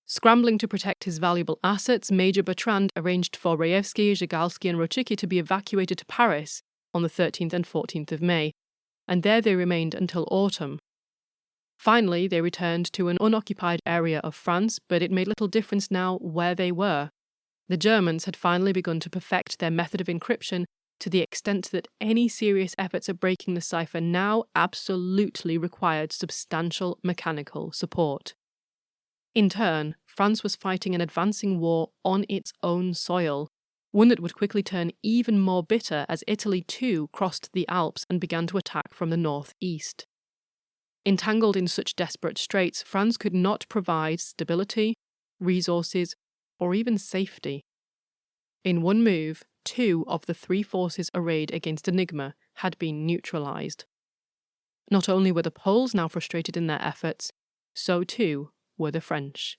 Scrambling to protect his valuable assets, Major Bertrand arranged for Rejewski, Żugalski and Roczycki to be evacuated to Paris on the 13th and 14th of May, and there they remained until autumn. Finally, they returned to an unoccupied area of France, but it made little difference now where they were. The Germans had finally begun to perfect their method of encryption to the extent that any serious efforts at breaking the cipher now absolutely required substantial mechanical support. In turn, France was fighting an advancing war on its own soil, one that would quickly turn even more bitter as Italy too crossed the Alps and began to attack from the northeast. Entangled in such desperate straits, France could not provide stability, resources, or even safety. In one move, 2 of the 3 forces arrayed against Enigma had been neutralised. Not only were the Poles now frustrated in their efforts, so too were the French.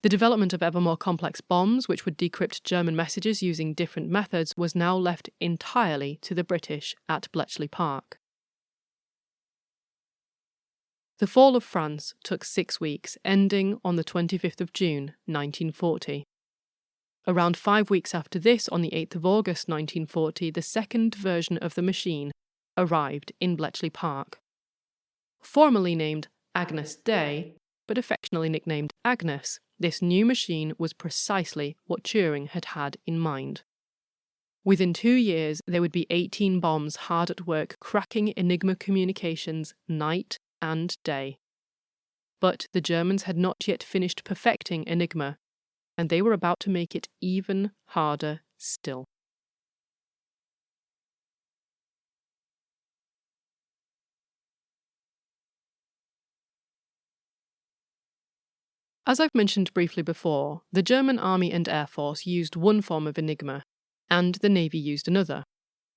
The development of ever more complex bombs, which would decrypt German messages using different methods, was now left entirely to the British at Bletchley Park. The fall of France took 6 weeks, ending on the 25th of June, 1940. Around 5 weeks after this, on the 8th of August 1940, the second version of the machine arrived in Bletchley Park. Formerly named Agnes Day, but affectionately nicknamed Agnes, this new machine was precisely what Turing had had in mind. Within 2 years, there would be 18 bombs hard at work cracking Enigma communications night and day. But the Germans had not yet finished perfecting Enigma, and they were about to make it even harder still. As I've mentioned briefly before, the German Army and Air Force used one form of Enigma, and the Navy used another,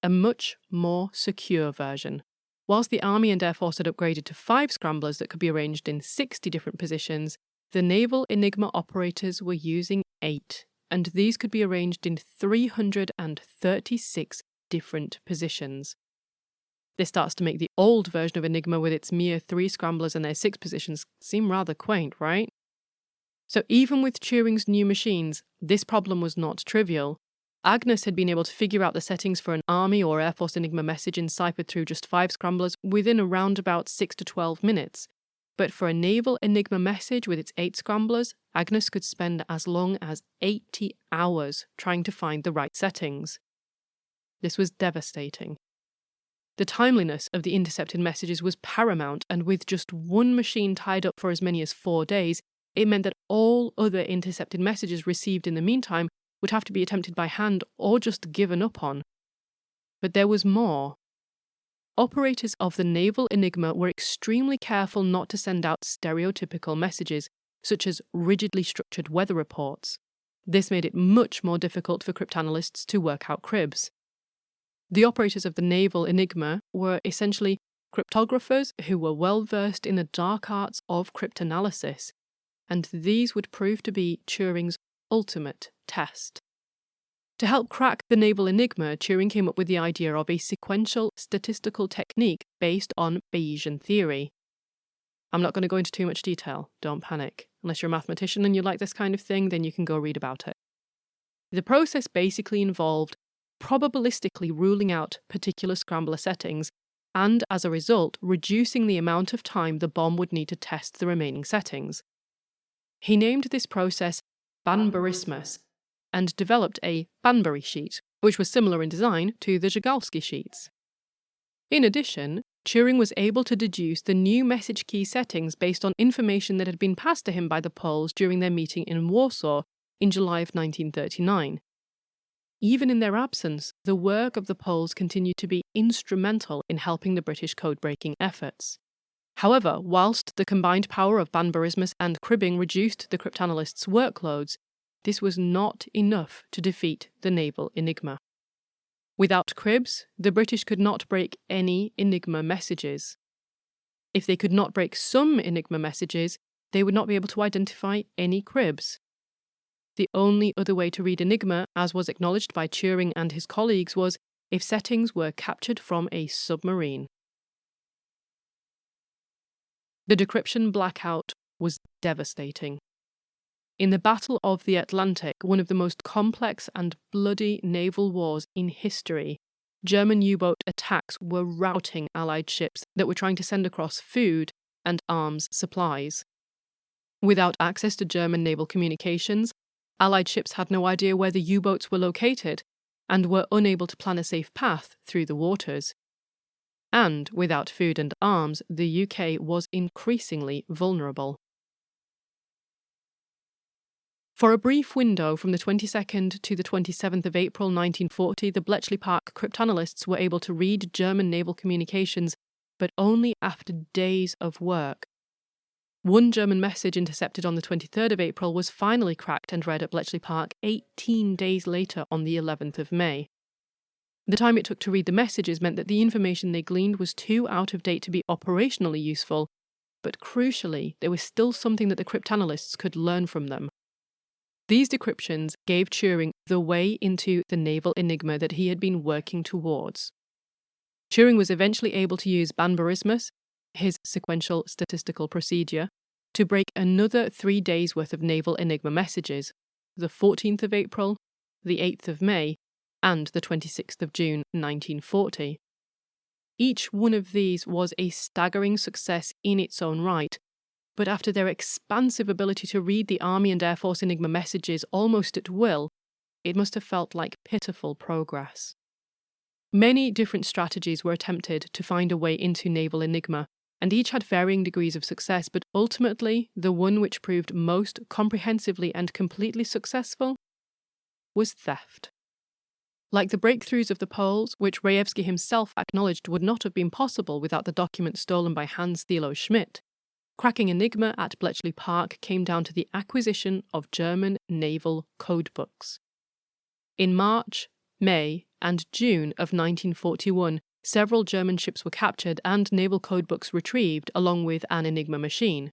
a much more secure version. Whilst the Army and Air Force had upgraded to 5 scramblers that could be arranged in 60 different positions, the naval Enigma operators were using 8, and these could be arranged in 336 different positions. This starts to make the old version of Enigma with its mere 3 scramblers and their 6 positions seem rather quaint, right? So even with Turing's new machines, this problem was not trivial. Agnes had been able to figure out the settings for an Army or Air Force Enigma message enciphered through just 5 scramblers within around about 6 to 12 minutes. But for a naval Enigma message with its 8 scramblers, Agnes could spend as long as 80 hours trying to find the right settings. This was devastating. The timeliness of the intercepted messages was paramount, and with just one machine tied up for as many as 4 days, it meant that all other intercepted messages received in the meantime would have to be attempted by hand or just given up on. But there was more. Operators of the naval Enigma were extremely careful not to send out stereotypical messages, such as rigidly structured weather reports. This made it much more difficult for cryptanalysts to work out cribs. The operators of the naval Enigma were essentially cryptographers who were well versed in the dark arts of cryptanalysis, and these would prove to be Turing's ultimate test. To help crack the naval Enigma, Turing came up with the idea of a sequential statistical technique based on Bayesian theory. I'm not going to go into too much detail, don't panic. Unless you're a mathematician and you like this kind of thing, then you can go read about it. The process basically involved probabilistically ruling out particular scrambler settings and, as a result, reducing the amount of time the bomb would need to test the remaining settings. He named this process Banburismus and developed a Banbury sheet, which was similar in design to the Zygalski sheets. In addition, Turing was able to deduce the new message key settings based on information that had been passed to him by the Poles during their meeting in Warsaw in July of 1939. Even in their absence, the work of the Poles continued to be instrumental in helping the British code-breaking efforts. However, whilst the combined power of Banburismus and cribbing reduced the cryptanalysts' workloads, this was not enough to defeat the naval Enigma. Without cribs, the British could not break any Enigma messages. If they could not break some Enigma messages, they would not be able to identify any cribs. The only other way to read Enigma, as was acknowledged by Turing and his colleagues, was if settings were captured from a submarine. The decryption blackout was devastating. In the Battle of the Atlantic, one of the most complex and bloody naval wars in history, German U-boat attacks were routing Allied ships that were trying to send across food and arms supplies. Without access to German naval communications, Allied ships had no idea where the U-boats were located and were unable to plan a safe path through the waters. And without food and arms, the UK was increasingly vulnerable. For a brief window from the 22nd to the 27th of April 1940, the Bletchley Park cryptanalysts were able to read German naval communications, but only after days of work. One German message intercepted on the 23rd of April was finally cracked and read at Bletchley Park 18 days later on the 11th of May. The time it took to read the messages meant that the information they gleaned was too out of date to be operationally useful, but crucially, there was still something that the cryptanalysts could learn from them. These decryptions gave Turing the way into the naval Enigma that he had been working towards. Turing was eventually able to use Banburismus, his sequential statistical procedure, to break another 3 days' worth of naval Enigma messages, the 14th of April, the 8th of May, and the 26th of June 1940. Each one of these was a staggering success in its own right, but after their expansive ability to read the Army and Air Force Enigma messages almost at will, it must have felt like pitiful progress. Many different strategies were attempted to find a way into naval Enigma, and each had varying degrees of success, but ultimately the one which proved most comprehensively and completely successful was theft. Like the breakthroughs of the Poles, which Rejewski himself acknowledged would not have been possible without the documents stolen by Hans Thilo Schmidt, cracking Enigma at Bletchley Park came down to the acquisition of German naval codebooks. In March, May, and June of 1941, several German ships were captured and naval codebooks retrieved along with an Enigma machine.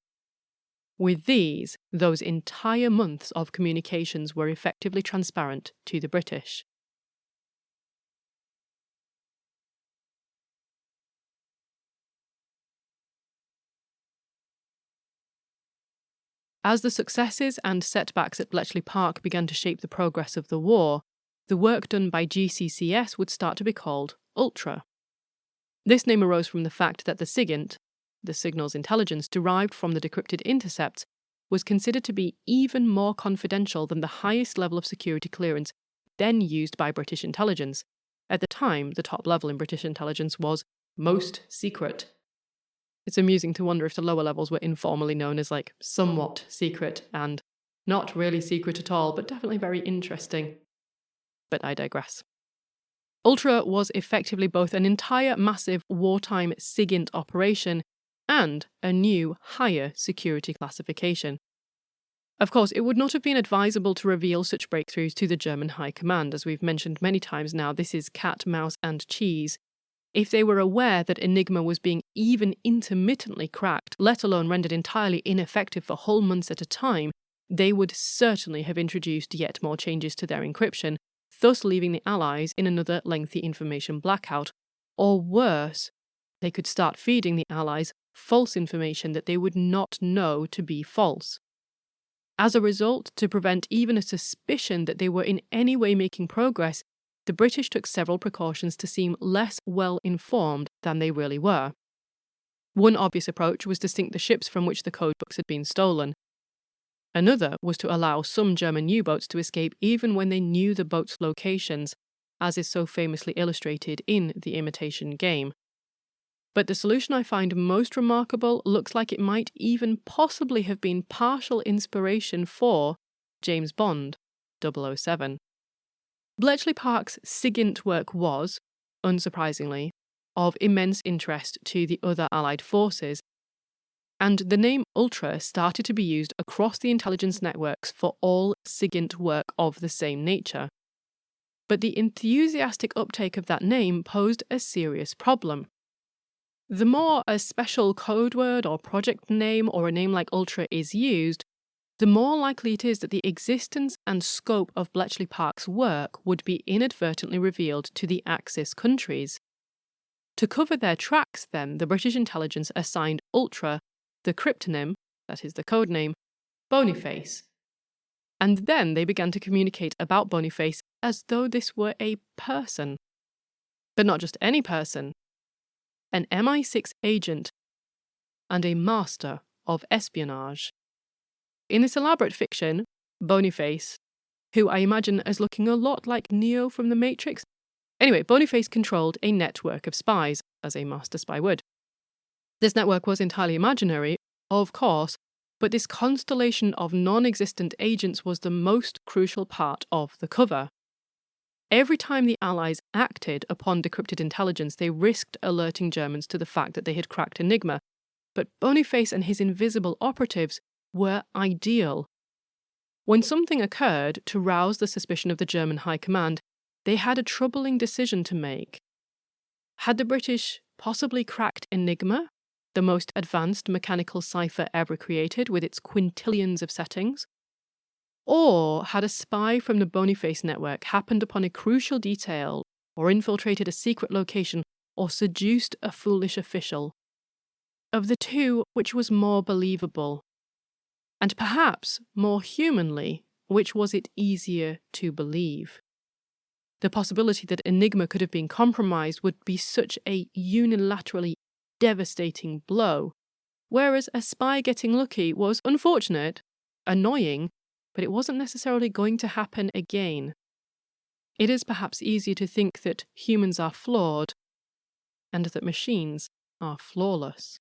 With these, those entire months of communications were effectively transparent to the British. As the successes and setbacks at Bletchley Park began to shape the progress of the war, the work done by GCCS would start to be called Ultra. This name arose from the fact that the SIGINT, the signals intelligence derived from the decrypted intercepts, was considered to be even more confidential than the highest level of security clearance then used by British intelligence. At the time, the top level in British intelligence was most secret. It's amusing to wonder if the lower levels were informally known as like somewhat secret and not really secret at all, but definitely very interesting. But I digress. Ultra was effectively both an entire massive wartime SIGINT operation and a new, higher security classification. Of course, it would not have been advisable to reveal such breakthroughs to the German High Command. As we've mentioned many times now, this is cat, mouse, and cheese. If they were aware that Enigma was being even intermittently cracked, let alone rendered entirely ineffective for whole months at a time, they would certainly have introduced yet more changes to their encryption, thus leaving the Allies in another lengthy information blackout. Or worse, they could start feeding the Allies false information that they would not know to be false. As a result, to prevent even a suspicion that they were in any way making progress, the British took several precautions to seem less well informed than they really were. One obvious approach was to sink the ships from which the codebooks had been stolen. Another was to allow some German U-boats to escape even when they knew the boats' locations, as is so famously illustrated in The Imitation Game. But the solution I find most remarkable looks like it might even possibly have been partial inspiration for James Bond, 007. Bletchley Park's SIGINT work was, unsurprisingly, of immense interest to the other Allied forces, and the name Ultra started to be used across the intelligence networks for all SIGINT work of the same nature. But the enthusiastic uptake of that name posed a serious problem. The more a special code word or project name or a name like Ultra is used, the more likely it is that the existence and scope of Bletchley Park's work would be inadvertently revealed to the Axis countries. To cover their tracks, then, the British intelligence assigned Ultra the cryptonym, that is the code name, Boniface. And then they began to communicate about Boniface as though this were a person. But not just any person. An MI6 agent and a master of espionage. In this elaborate fiction, Boniface, who I imagine as looking a lot like Neo from The Matrix. Anyway, Boniface controlled a network of spies, as a master spy would. This network was entirely imaginary, of course, but this constellation of non-existent agents was the most crucial part of the cover. Every time the Allies acted upon decrypted intelligence, they risked alerting Germans to the fact that they had cracked Enigma, but Boniface and his invisible operatives were ideal. When something occurred to rouse the suspicion of the German High Command, they had a troubling decision to make. Had the British possibly cracked Enigma, the most advanced mechanical cipher ever created with its quintillions of settings? Or had a spy from the Boniface network happened upon a crucial detail, or infiltrated a secret location, or seduced a foolish official? Of the two, which was more believable? And perhaps, more humanly, which was it easier to believe? The possibility that Enigma could have been compromised would be such a unilaterally devastating blow, whereas a spy getting lucky was unfortunate, annoying, but it wasn't necessarily going to happen again. It is perhaps easier to think that humans are flawed and that machines are flawless.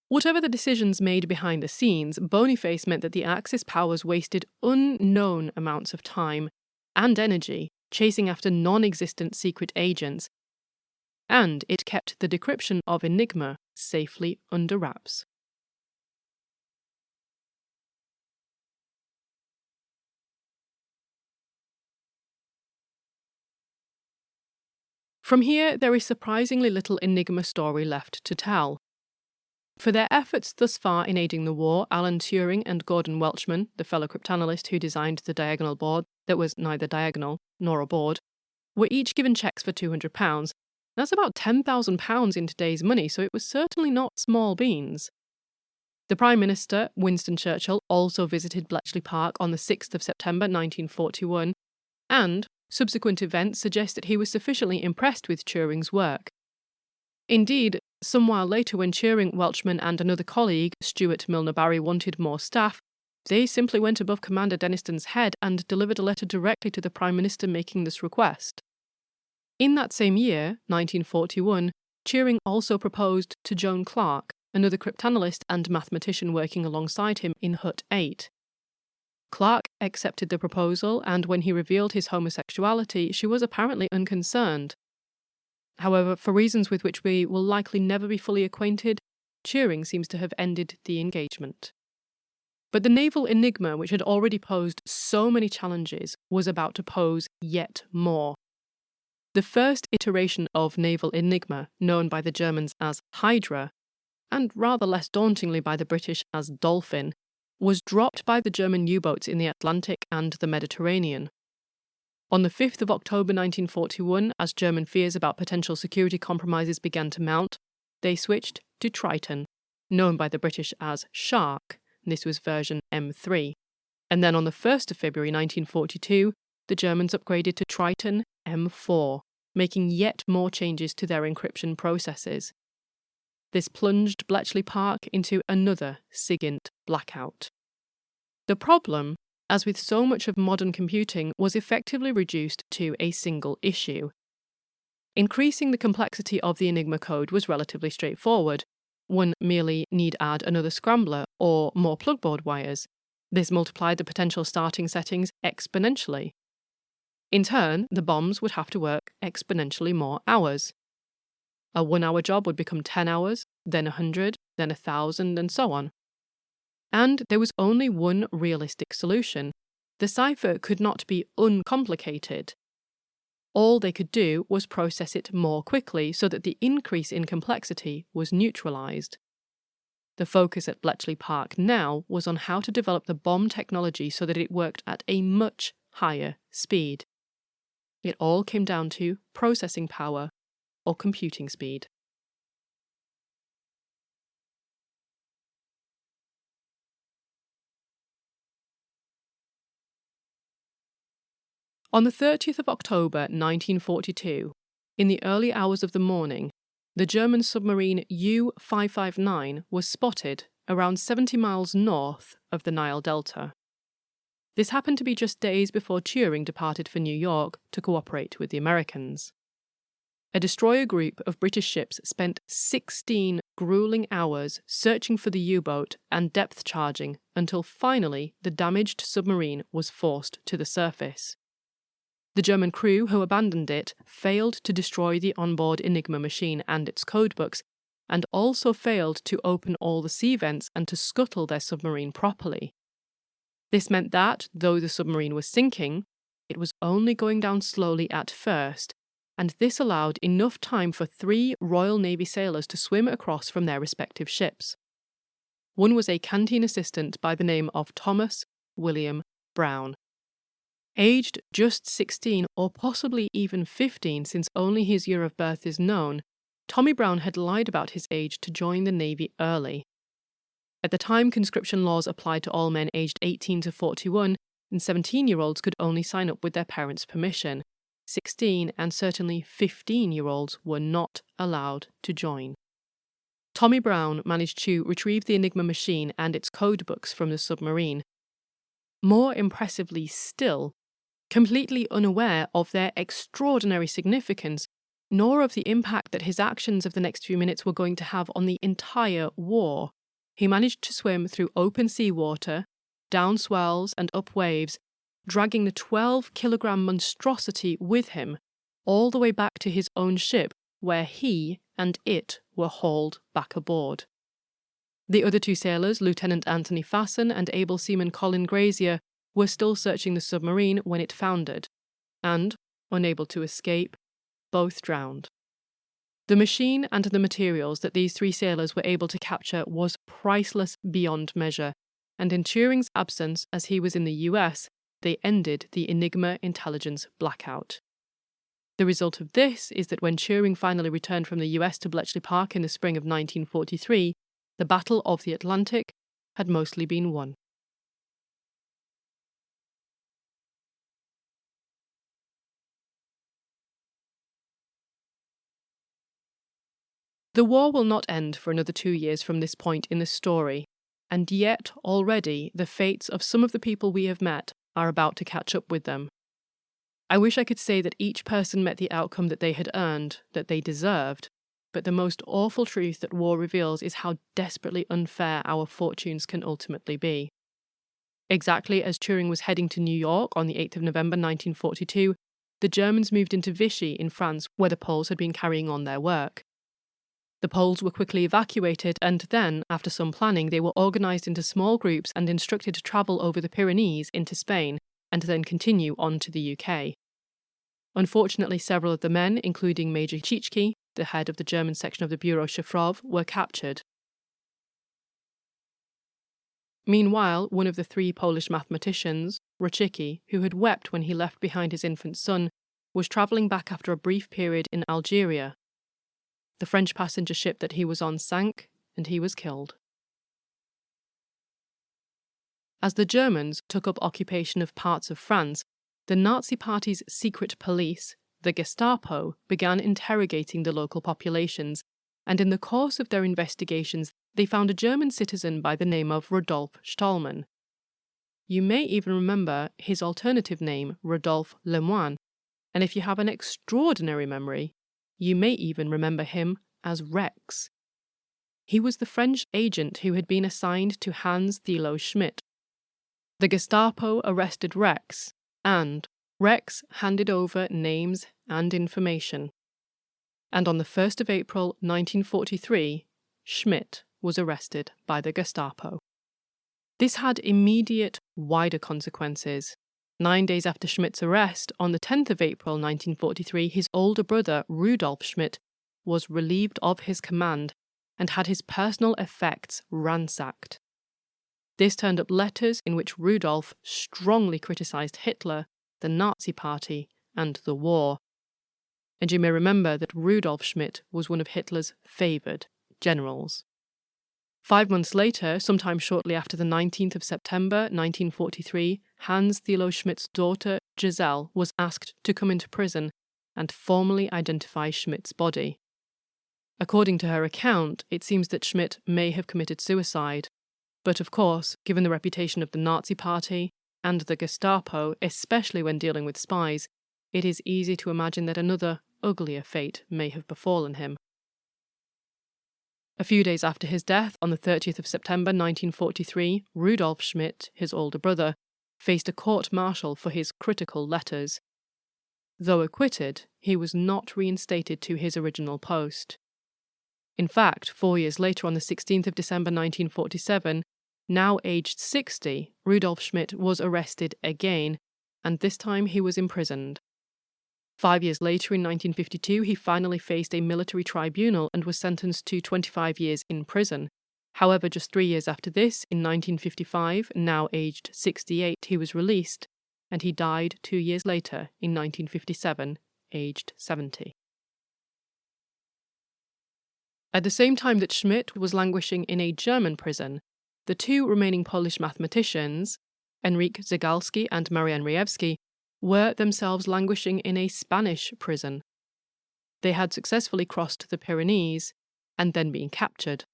Whatever the decisions made behind the scenes, Boniface meant that the Axis powers wasted unknown amounts of time and energy chasing after non-existent secret agents, and it kept the decryption of Enigma safely under wraps. From here, there is surprisingly little Enigma story left to tell. For their efforts thus far in aiding the war, Alan Turing and Gordon Welchman, the fellow cryptanalyst who designed the diagonal board that was neither diagonal nor a board, were each given cheques for £200. That's about £10,000 in today's money, so it was certainly not small beans. The Prime Minister, Winston Churchill, also visited Bletchley Park on the 6th of September 1941, and subsequent events suggest that he was sufficiently impressed with Turing's work. Indeed, some while later when Turing, Welchman and another colleague, Stuart Milner Barry, wanted more staff, they simply went above Commander Denniston's head and delivered a letter directly to the Prime Minister making this request. In that same year, 1941, Turing also proposed to Joan Clark, another cryptanalyst and mathematician working alongside him in Hut 8. Clark accepted the proposal, and when he revealed his homosexuality, she was apparently unconcerned. However, for reasons with which we will likely never be fully acquainted, Turing seems to have ended the engagement. But the naval Enigma, which had already posed so many challenges, was about to pose yet more. The first iteration of naval Enigma, known by the Germans as Hydra, and rather less dauntingly by the British as Dolphin, was dropped by the German U-boats in the Atlantic and the Mediterranean. On the 5th of October 1941, as German fears about potential security compromises began to mount, they switched to Triton, known by the British as Shark. This was version M3. And then on the 1st of February 1942, the Germans upgraded to Triton M4, making yet more changes to their encryption processes. This plunged Bletchley Park into another SIGINT blackout. The problem, as with so much of modern computing, was effectively reduced to a single issue. Increasing the complexity of the Enigma code was relatively straightforward. One merely need add another scrambler or more plugboard wires. This multiplied the potential starting settings exponentially. In turn, the bombs would have to work exponentially more hours. A 1-hour job would become 10 hours, then 100, then 1,000, and so on. And there was only one realistic solution. The cipher could not be uncomplicated. All they could do was process it more quickly so that the increase in complexity was neutralized. The focus at Bletchley Park now was on how to develop the bomb technology so that it worked at a much higher speed. It all came down to processing power or computing speed. On the 30th of October 1942, in the early hours of the morning, the German submarine U-559 was spotted around 70 miles north of the Nile Delta. This happened to be just days before Turing departed for New York to cooperate with the Americans. A destroyer group of British ships spent 16 grueling hours searching for the U-boat and depth charging until finally the damaged submarine was forced to the surface. The German crew who abandoned it failed to destroy the onboard Enigma machine and its codebooks, and also failed to open all the sea vents and to scuttle their submarine properly. This meant that, though the submarine was sinking, it was only going down slowly at first, and this allowed enough time for 3 Royal Navy sailors to swim across from their respective ships. One was a canteen assistant by the name of Thomas William Brown. Aged just 16 or possibly even 15 since only his year of birth is known, Tommy Brown had lied about his age to join the Navy early. At the time, conscription laws applied to all men aged 18 to 41, and 17-year-olds could only sign up with their parents' permission. 16 and certainly 15-year-olds were not allowed to join. Tommy Brown managed to retrieve the Enigma machine and its codebooks from the submarine. More impressively still, completely unaware of their extraordinary significance, nor of the impact that his actions of the next few minutes were going to have on the entire war, he managed to swim through open sea water, down swells and up waves, dragging the 12-kilogram monstrosity with him all the way back to his own ship, where he and it were hauled back aboard. The other 2 sailors, Lieutenant Anthony Fasson and able seaman Colin Grazier, were still searching the submarine when it foundered, and, unable to escape, both drowned. The machine and the materials that these three sailors were able to capture was priceless beyond measure, and in Turing's absence, as he was in the US, they ended the Enigma intelligence blackout. The result of this is that when Turing finally returned from the US to Bletchley Park in the spring of 1943, the Battle of the Atlantic had mostly been won. The war will not end for another 2 years from this point in the story, and yet already the fates of some of the people we have met are about to catch up with them. I wish I could say that each person met the outcome that they had earned, that they deserved, but the most awful truth that war reveals is how desperately unfair our fortunes can ultimately be. Exactly as Turing was heading to New York on the 8th of November 1942, the Germans moved into Vichy in France, where the Poles had been carrying on their work. The Poles were quickly evacuated, and then, after some planning, they were organised into small groups and instructed to travel over the Pyrenees into Spain, and then continue on to the UK. Unfortunately, several of the men, including Major Tschicki, the head of the German section of the Bureau Shafrov, were captured. Meanwhile, one of the three Polish mathematicians, Rocicki, who had wept when he left behind his infant son, was travelling back after a brief period in Algeria. The French passenger ship that he was on sank, and he was killed. As the Germans took up occupation of parts of France, the Nazi Party's secret police, the Gestapo, began interrogating the local populations, and in the course of their investigations, they found a German citizen by the name of Rudolf Stallman. You may even remember his alternative name, Rodolphe Lemoine, and if you have an extraordinary memory, you may even remember him as Rex. He was the French agent who had been assigned to Hans Thilo Schmidt. The Gestapo arrested Rex, and Rex handed over names and information. And on the 1st of April 1943, Schmidt was arrested by the Gestapo. This had immediate, wider consequences. 9 days after Schmidt's arrest, on the 10th of April 1943, his older brother, Rudolf Schmidt, was relieved of his command and had his personal effects ransacked. This turned up letters in which Rudolf strongly criticised Hitler, the Nazi Party, and the war. And you may remember that Rudolf Schmidt was one of Hitler's favoured generals. 5 months later, sometime shortly after the 19th of September 1943, Hans Thilo Schmidt's daughter, Giselle, was asked to come into prison and formally identify Schmidt's body. According to her account, it seems that Schmidt may have committed suicide. But of course, given the reputation of the Nazi Party and the Gestapo, especially when dealing with spies, it is easy to imagine that another, uglier fate may have befallen him. A few days after his death, on the 30th of September 1943, Rudolf Schmidt, his older brother, faced a court-martial for his critical letters. Though acquitted, he was not reinstated to his original post. In fact, 4 years later, on the 16th of December 1947, now aged 60, Rudolf Schmidt was arrested again, and this time he was imprisoned. 5 years later, in 1952, he finally faced a military tribunal and was sentenced to 25 years in prison. However, just 3 years after this, in 1955, now aged 68, he was released, and he died 2 years later, in 1957, aged 70. At the same time that Schmidt was languishing in a German prison, the two remaining Polish mathematicians, Henryk Zygalski and Marian Rejewski, were themselves languishing in a Spanish prison. They had successfully crossed the Pyrenees and then been captured.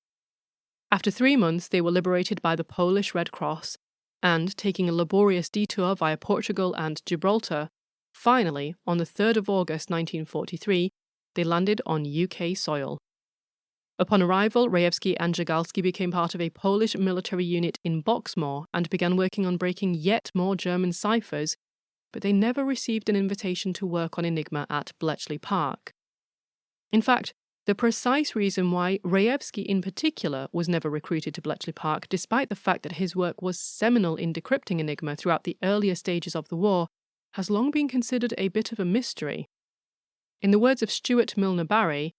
After 3 months, they were liberated by the Polish Red Cross and, taking a laborious detour via Portugal and Gibraltar, finally, on the 3rd of August 1943, they landed on UK soil. Upon arrival, Rejewski and Zygalski became part of a Polish military unit in Boxmoor and began working on breaking yet more German ciphers, but they never received an invitation to work on Enigma at Bletchley Park. In fact, the precise reason why Rejewski in particular was never recruited to Bletchley Park, despite the fact that his work was seminal in decrypting Enigma throughout the earlier stages of the war, has long been considered a bit of a mystery. In the words of Stuart Milner Barry,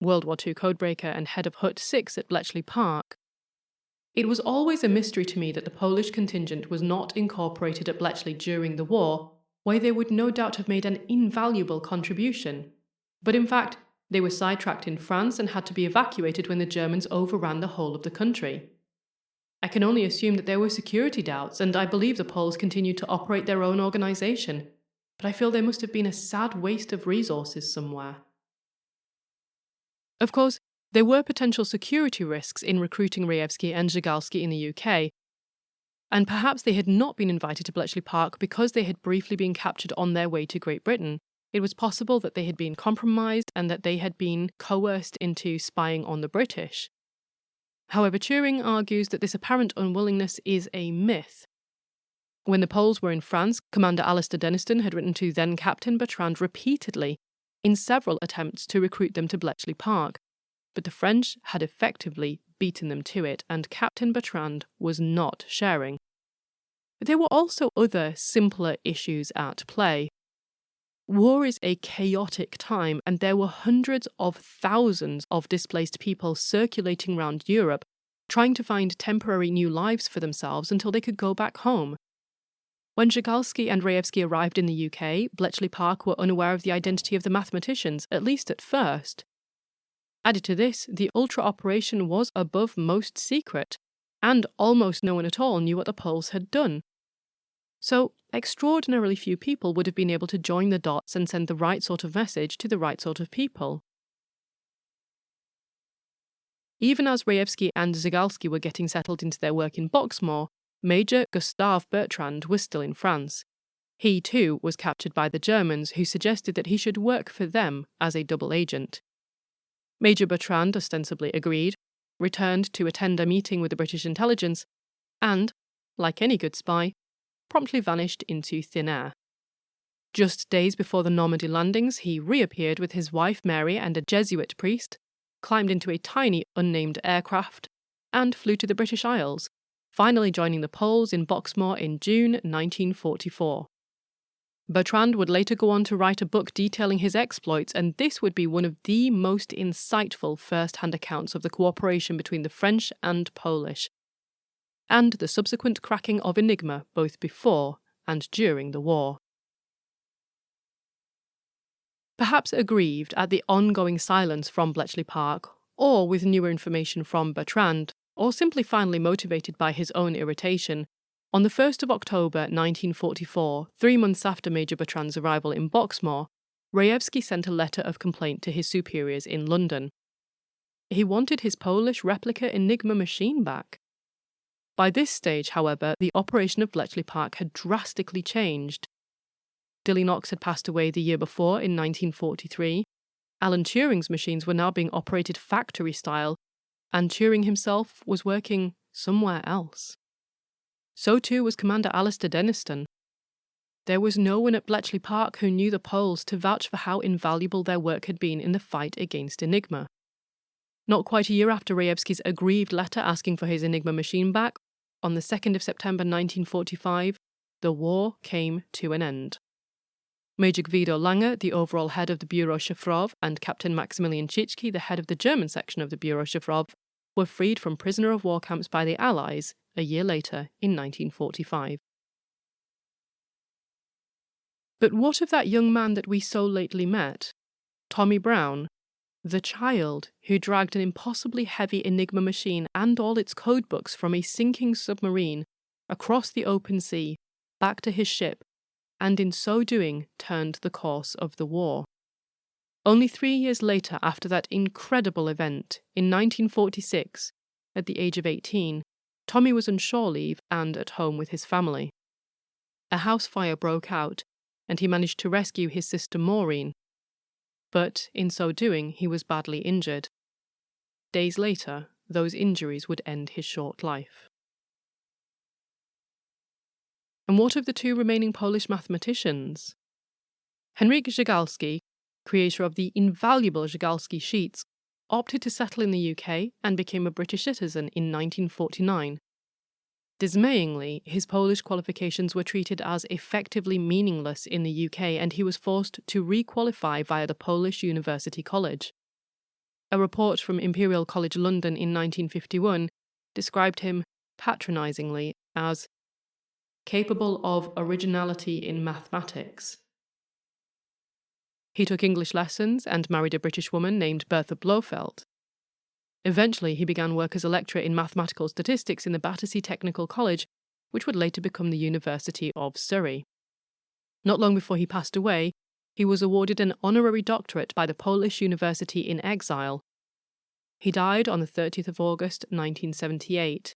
World War II codebreaker and head of Hut 6 at Bletchley Park, "It was always a mystery to me that the Polish contingent was not incorporated at Bletchley during the war, where they would no doubt have made an invaluable contribution. But in fact, they were sidetracked in France and had to be evacuated when the Germans overran the whole of the country. I can only assume that there were security doubts, and I believe the Poles continued to operate their own organisation, but I feel there must have been a sad waste of resources somewhere." Of course, there were potential security risks in recruiting Rejewski and Zygalski in the UK, and perhaps they had not been invited to Bletchley Park because they had briefly been captured on their way to Great Britain. It was possible that they had been compromised and that they had been coerced into spying on the British. However, Turing argues that this apparent unwillingness is a myth. When the Poles were in France, Commander Alistair Denniston had written to then-Captain Bertrand repeatedly in several attempts to recruit them to Bletchley Park, but the French had effectively beaten them to it, and Captain Bertrand was not sharing. There were also other, simpler issues at play. War is a chaotic time, and there were hundreds of thousands of displaced people circulating around Europe, trying to find temporary new lives for themselves until they could go back home. When Zygalski and Rejewski arrived in the UK, Bletchley Park were unaware of the identity of the mathematicians, at least at first. Added to this, the ultra operation was above most secret, and almost no one at all knew what the Poles had done. So, extraordinarily few people would have been able to join the dots and send the right sort of message to the right sort of people. Even as Rejewski and Zygalski were getting settled into their work in Boxmoor, Major Gustave Bertrand was still in France. He too was captured by the Germans, who suggested that he should work for them as a double agent. Major Bertrand ostensibly agreed, returned to attend a meeting with the British intelligence, and, like any good spy, promptly vanished into thin air. Just days before the Normandy landings, he reappeared with his wife Mary and a Jesuit priest, climbed into a tiny unnamed aircraft, and flew to the British Isles, finally joining the Poles in Boxmoor in June 1944. Bertrand would later go on to write a book detailing his exploits, and this would be one of the most insightful first-hand accounts of the cooperation between the French and Polish, and the subsequent cracking of Enigma both before and during the war. Perhaps aggrieved at the ongoing silence from Bletchley Park, or with newer information from Bertrand, or simply finally motivated by his own irritation, on the 1st of October 1944, 3 months after Major Bertrand's arrival in Boxmoor, Rejewski sent a letter of complaint to his superiors in London. He wanted his Polish replica Enigma machine back. By this stage, however, the operation of Bletchley Park had drastically changed. Dilly Knox had passed away the year before in 1943, Alan Turing's machines were now being operated factory-style, and Turing himself was working somewhere else. So too was Commander Alistair Denniston. There was no one at Bletchley Park who knew the Poles to vouch for how invaluable their work had been in the fight against Enigma. Not quite a year after Rejewski's aggrieved letter asking for his Enigma machine back, on the 2nd of September 1945, the war came to an end. Major Gwido Lange, the overall head of the Bureau Shifrov, and Captain Maximilian Tschitschke, the head of the German section of the Bureau Shifrov, were freed from prisoner of war camps by the Allies a year later in 1945. But what of that young man that we so lately met, Tommy Brown, the child who dragged an impossibly heavy Enigma machine and all its codebooks from a sinking submarine across the open sea back to his ship, and in so doing turned the course of the war? Only 3 years later, after that incredible event, in 1946, at the age of 18, Tommy was on shore leave and at home with his family. A house fire broke out, and he managed to rescue his sister Maureen. But in so doing, he was badly injured. Days later, those injuries would end his short life. And what of the 2 remaining Polish mathematicians? Henryk Zygalski, creator of the invaluable Zygalski sheets, opted to settle in the UK and became a British citizen in 1949. Dismayingly, his Polish qualifications were treated as effectively meaningless in the UK, and he was forced to re-qualify via the Polish University College. A report from Imperial College London in 1951 described him patronisingly as capable of originality in mathematics. He took English lessons and married a British woman named Bertha Blofeld. Eventually, he began work as a lecturer in mathematical statistics in the Battersea Technical College, which would later become the University of Surrey. Not long before he passed away, he was awarded an honorary doctorate by the Polish University in exile. He died on the 30th of August 1978.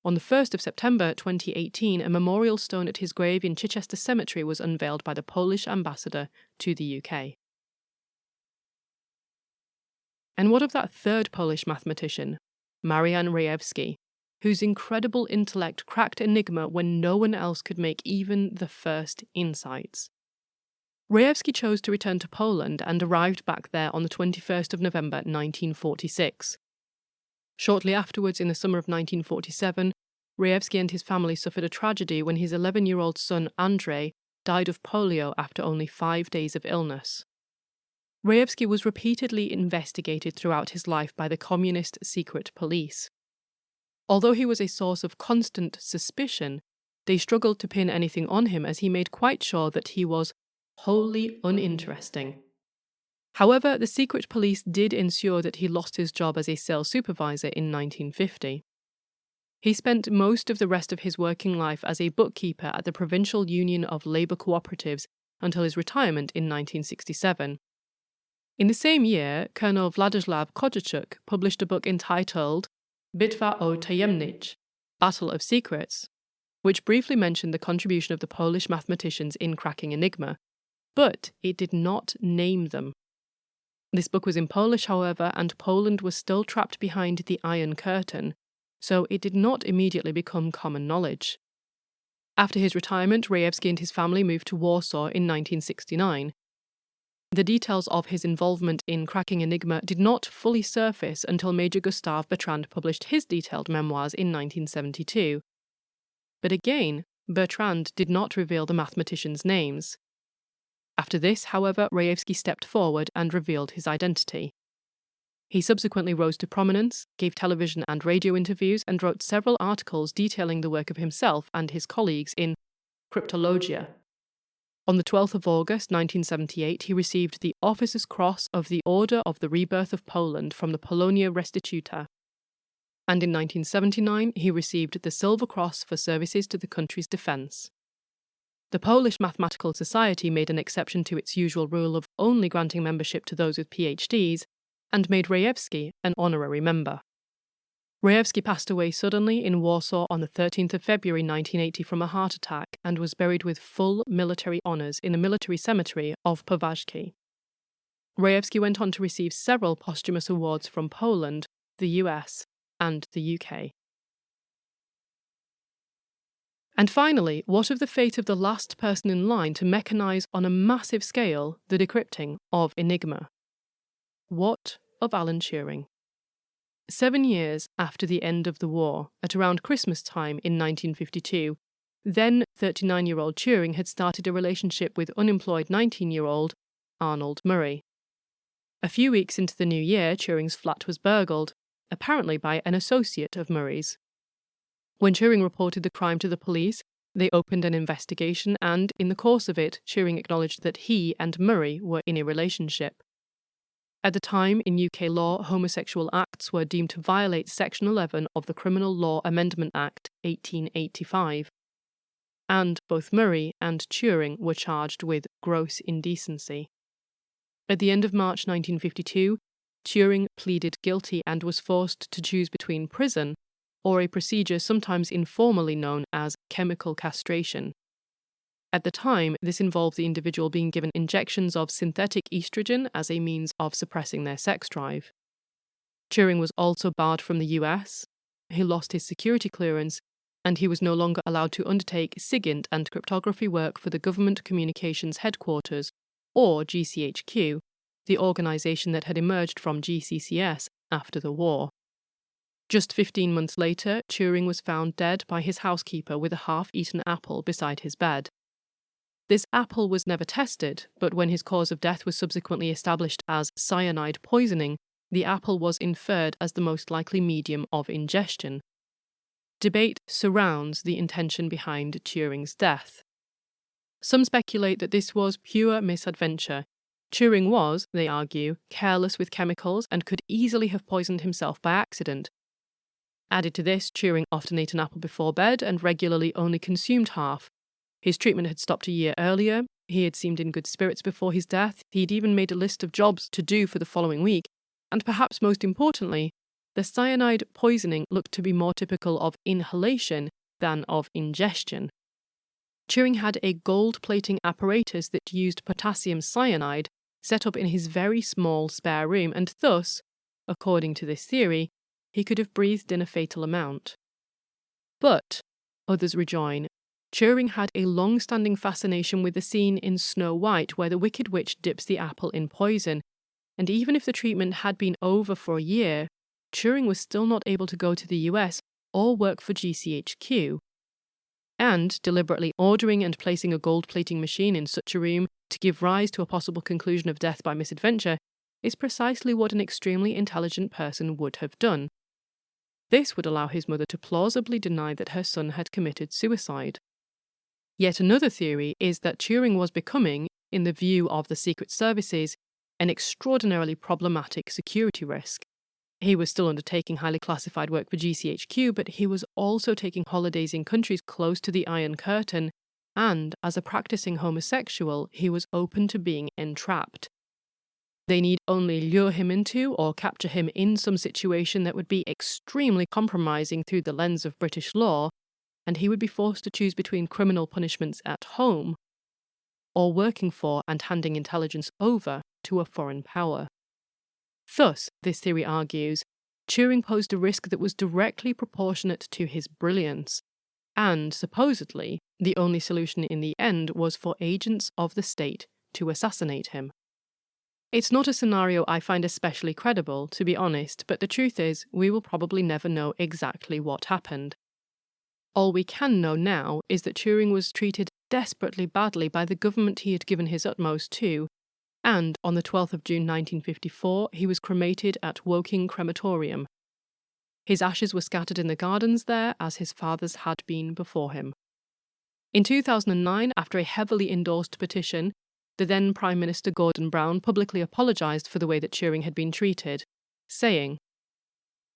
On the 1st of September 2018, a memorial stone at his grave in Chichester Cemetery was unveiled by the Polish ambassador to the UK. And what of that third Polish mathematician, Marian Rejewski, whose incredible intellect cracked Enigma when no one else could make even the first insights? Rejewski chose to return to Poland and arrived back there on the 21st of November 1946. Shortly afterwards, in the summer of 1947, Rejewski and his family suffered a tragedy when his 11-year-old son Andrzej died of polio after only 5 days of illness. Rejewski was repeatedly investigated throughout his life by the communist secret police. Although he was a source of constant suspicion, they struggled to pin anything on him as he made quite sure that he was wholly uninteresting. However, the secret police did ensure that he lost his job as a sales supervisor in 1950. He spent most of the rest of his working life as a bookkeeper at the Provincial Union of Labour Cooperatives until his retirement in 1967. In the same year, Colonel Władysław Kozaczuk published a book entitled Bitwa o Tajemnic, Battle of Secrets, which briefly mentioned the contribution of the Polish mathematicians in cracking Enigma, but it did not name them. This book was in Polish, however, and Poland was still trapped behind the Iron Curtain, so it did not immediately become common knowledge. After his retirement, Rejewski and his family moved to Warsaw in 1969. The details of his involvement in cracking Enigma did not fully surface until Major Gustav Bertrand published his detailed memoirs in 1972. But again, Bertrand did not reveal the mathematicians' names. After this, however, Rejewski stepped forward and revealed his identity. He subsequently rose to prominence, gave television and radio interviews, and wrote several articles detailing the work of himself and his colleagues in Cryptologia. On the 12th of August 1978, he received the Officer's Cross of the Order of the Rebirth of Poland from the Polonia Restituta. And in 1979, he received the Silver Cross for services to the country's defence. The Polish Mathematical Society made an exception to its usual rule of only granting membership to those with PhDs, and made Rejewski an honorary member. Rejewski passed away suddenly in Warsaw on the 13th of February 1980 from a heart attack and was buried with full military honours in the military cemetery of Poważki. Rejewski went on to receive several posthumous awards from Poland, the US, and the UK. And finally, what of the fate of the last person in line to mechanise on a massive scale the decrypting of Enigma? What of Alan Turing? 7 years after the end of the war, at around Christmas time in 1952, then 39-year-old Turing had started a relationship with unemployed 19-year-old Arnold Murray. A few weeks into the new year, Turing's flat was burgled, apparently by an associate of Murray's. When Turing reported the crime to the police, they opened an investigation and, in the course of it, Turing acknowledged that he and Murray were in a relationship. At the time, in UK law, homosexual acts were deemed to violate Section 11 of the Criminal Law Amendment Act 1885. And both Murray and Turing were charged with gross indecency. At the end of March 1952, Turing pleaded guilty and was forced to choose between prison or a procedure sometimes informally known as chemical castration. At the time, this involved the individual being given injections of synthetic estrogen as a means of suppressing their sex drive. Turing was also barred from the US, he lost his security clearance, and he was no longer allowed to undertake SIGINT and cryptography work for the Government Communications Headquarters, or GCHQ, the organisation that had emerged from GCCS after the war. Just 15 months later, Turing was found dead by his housekeeper with a half-eaten apple beside his bed. This apple was never tested, but when his cause of death was subsequently established as cyanide poisoning, the apple was inferred as the most likely medium of ingestion. Debate surrounds the intention behind Turing's death. Some speculate that this was pure misadventure. Turing was, they argue, careless with chemicals and could easily have poisoned himself by accident. Added to this, Turing often ate an apple before bed and regularly only consumed half. His treatment had stopped a year earlier, he had seemed in good spirits before his death, he'd even made a list of jobs to do for the following week, and perhaps most importantly, the cyanide poisoning looked to be more typical of inhalation than of ingestion. Turing had a gold-plating apparatus that used potassium cyanide set up in his very small spare room, and thus, according to this theory, he could have breathed in a fatal amount. But, others rejoin, Turing had a long-standing fascination with the scene in Snow White where the Wicked Witch dips the apple in poison, and even if the treatment had been over for a year, Turing was still not able to go to the US or work for GCHQ. And deliberately ordering and placing a gold-plating machine in such a room to give rise to a possible conclusion of death by misadventure is precisely what an extremely intelligent person would have done. This would allow his mother to plausibly deny that her son had committed suicide. Yet another theory is that Turing was becoming, in the view of the Secret Services, an extraordinarily problematic security risk. He was still undertaking highly classified work for GCHQ, but he was also taking holidays in countries close to the Iron Curtain, and as a practicing homosexual, he was open to being entrapped. They need only lure him into or capture him in some situation that would be extremely compromising through the lens of British law, and he would be forced to choose between criminal punishments at home or working for and handing intelligence over to a foreign power. Thus, this theory argues, Turing posed a risk that was directly proportionate to his brilliance, and supposedly, the only solution in the end was for agents of the state to assassinate him. It's not a scenario I find especially credible, to be honest, but the truth is, we will probably never know exactly what happened. All we can know now is that Turing was treated desperately badly by the government he had given his utmost to, and on the 12th of June 1954 he was cremated at Woking Crematorium. His ashes were scattered in the gardens there, as his father's had been before him. In 2009, after a heavily endorsed petition, the then Prime Minister Gordon Brown publicly apologised for the way that Turing had been treated, saying,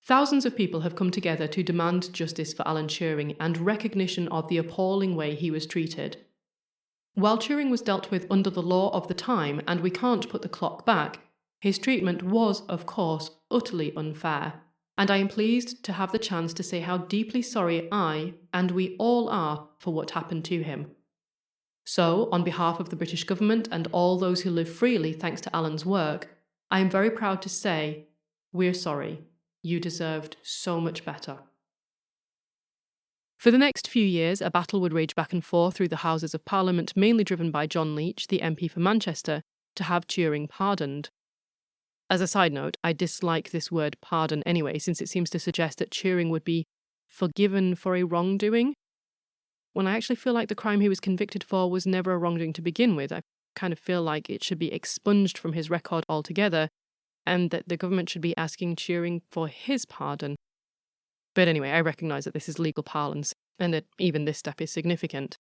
"Thousands of people have come together to demand justice for Alan Turing and recognition of the appalling way he was treated. While Turing was dealt with under the law of the time, and we can't put the clock back, his treatment was, of course, utterly unfair, and I am pleased to have the chance to say how deeply sorry I, and we all are, for what happened to him. So, on behalf of the British government and all those who live freely thanks to Alan's work, I am very proud to say, we're sorry. You deserved so much better." For the next few years, a battle would rage back and forth through the Houses of Parliament, mainly driven by John Leach, the MP for Manchester, to have Turing pardoned. As a side note, I dislike this word pardon anyway, since it seems to suggest that Turing would be forgiven for a wrongdoing, when I actually feel like the crime he was convicted for was never a wrongdoing to begin with. I kind of feel like it should be expunged from his record altogether, and that the government should be asking Turing for his pardon. But anyway, I recognise that this is legal parlance, and that even this step is significant.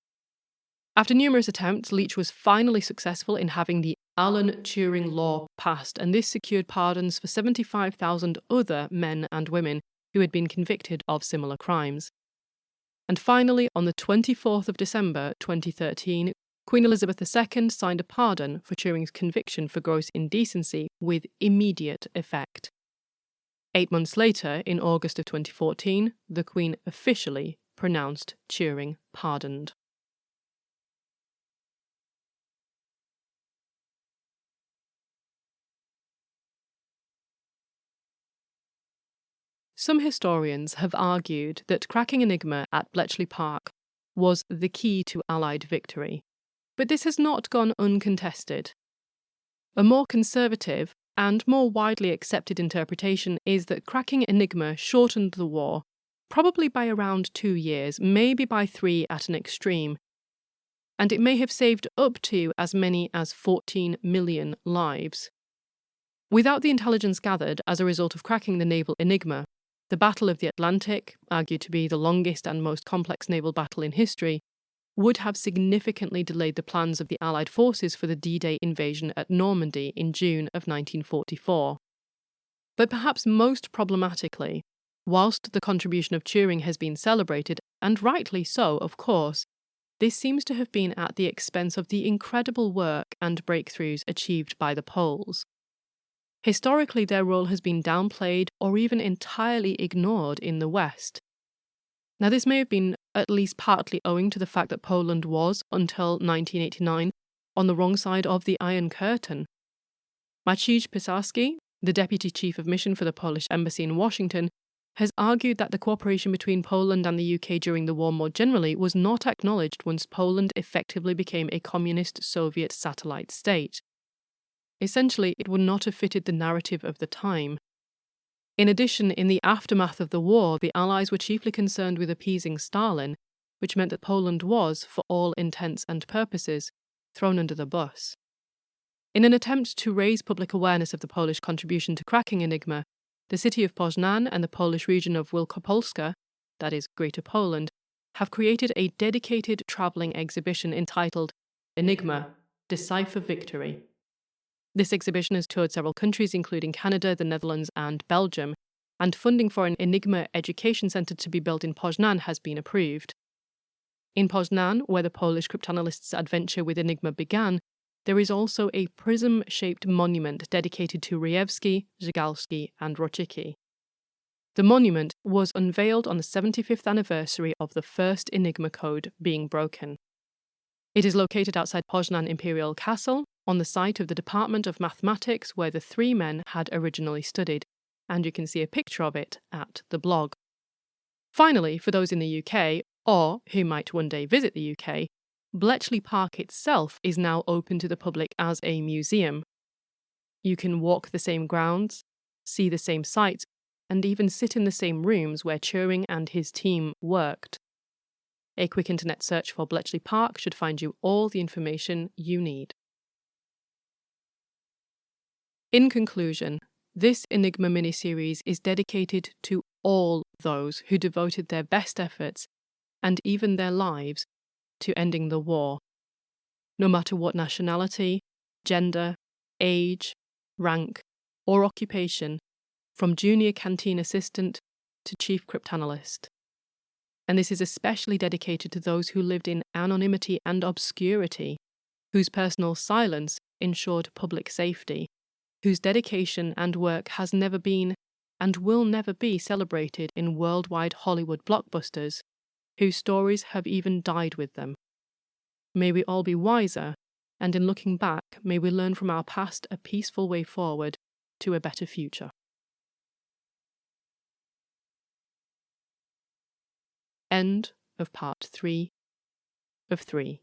After numerous attempts, Leach was finally successful in having the Alan Turing Law passed, and this secured pardons for 75,000 other men and women who had been convicted of similar crimes. And finally, on the 24th of December 2013, Queen Elizabeth II signed a pardon for Turing's conviction for gross indecency with immediate effect. 8 months later, in August of 2014, the Queen officially pronounced Turing pardoned. Some historians have argued that cracking Enigma at Bletchley Park was the key to Allied victory, but this has not gone uncontested. A more conservative, and more widely accepted interpretation is that cracking Enigma shortened the war, probably by around 2 years, maybe by 3 at an extreme, and it may have saved up to as many as 14 million lives. Without the intelligence gathered as a result of cracking the naval Enigma, the Battle of the Atlantic, argued to be the longest and most complex naval battle in history, would have significantly delayed the plans of the Allied forces for the D-Day invasion at Normandy in June of 1944. But perhaps most problematically, whilst the contribution of Turing has been celebrated, and rightly so, of course, this seems to have been at the expense of the incredible work and breakthroughs achieved by the Poles. Historically, their role has been downplayed or even entirely ignored in the West. Now, this may have been at least partly owing to the fact that Poland was, until 1989, on the wrong side of the Iron Curtain. Maciej Pisarski, the Deputy Chief of Mission for the Polish Embassy in Washington, has argued that the cooperation between Poland and the UK during the war more generally was not acknowledged once Poland effectively became a communist Soviet satellite state. Essentially, it would not have fitted the narrative of the time. In addition, in the aftermath of the war, the Allies were chiefly concerned with appeasing Stalin, which meant that Poland was, for all intents and purposes, thrown under the bus. In an attempt to raise public awareness of the Polish contribution to cracking Enigma, the city of Poznan and the Polish region of Wielkopolska, that is, Greater Poland, have created a dedicated travelling exhibition entitled Enigma, Decipher Victory. This exhibition has toured several countries, including Canada, the Netherlands, and Belgium, and funding for an Enigma education centre to be built in Poznan has been approved. In Poznan, where the Polish cryptanalysts' adventure with Enigma began, there is also a prism-shaped monument dedicated to Rejewski, Zygalski, and Rocicki. The monument was unveiled on the 75th anniversary of the first Enigma code being broken. It is located outside Poznan Imperial Castle, on the site of the Department of Mathematics where the 3 men had originally studied, and you can see a picture of it at the blog. Finally, for those in the UK, or who might one day visit the UK, Bletchley Park itself is now open to the public as a museum. You can walk the same grounds, see the same sights, and even sit in the same rooms where Turing and his team worked. A quick internet search for Bletchley Park should find you all the information you need. In conclusion, this Enigma miniseries is dedicated to all those who devoted their best efforts, and even their lives, to ending the war. No matter what nationality, gender, age, rank, or occupation, from junior canteen assistant to chief cryptanalyst. And this is especially dedicated to those who lived in anonymity and obscurity, whose personal silence ensured public safety, whose dedication and work has never been and will never be celebrated in worldwide Hollywood blockbusters, whose stories have even died with them. May we all be wiser, and in looking back, may we learn from our past a peaceful way forward to a better future. End of part 3 of 3.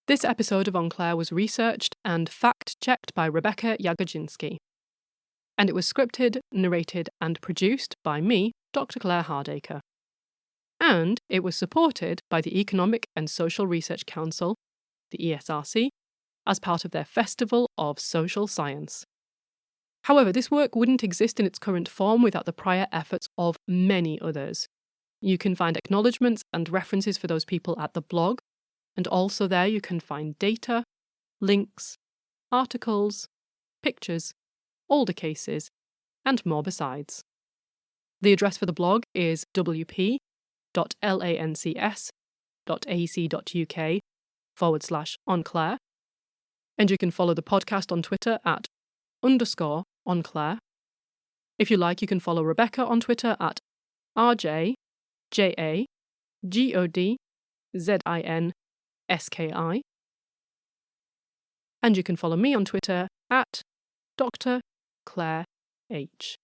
This episode of En Clair was researched and fact-checked by Rebecca Jagodzinski, and it was scripted, narrated, and produced by me, Dr. Claire Hardacre. And it was supported by the Economic and Social Research Council, the ESRC, as part of their Festival of Social Science. However, this work wouldn't exist in its current form without the prior efforts of many others. You can find acknowledgements and references for those people at the blog, and also there you can find data, links, articles, pictures, older cases, and more besides. The address for the blog is wp.lancs.ac.uk/Enclair, and you can follow the podcast on Twitter at _Enclair. If you like, you can follow Rebecca on Twitter at RJJAGODZINSKI. And you can follow me on Twitter at Dr. Claire H.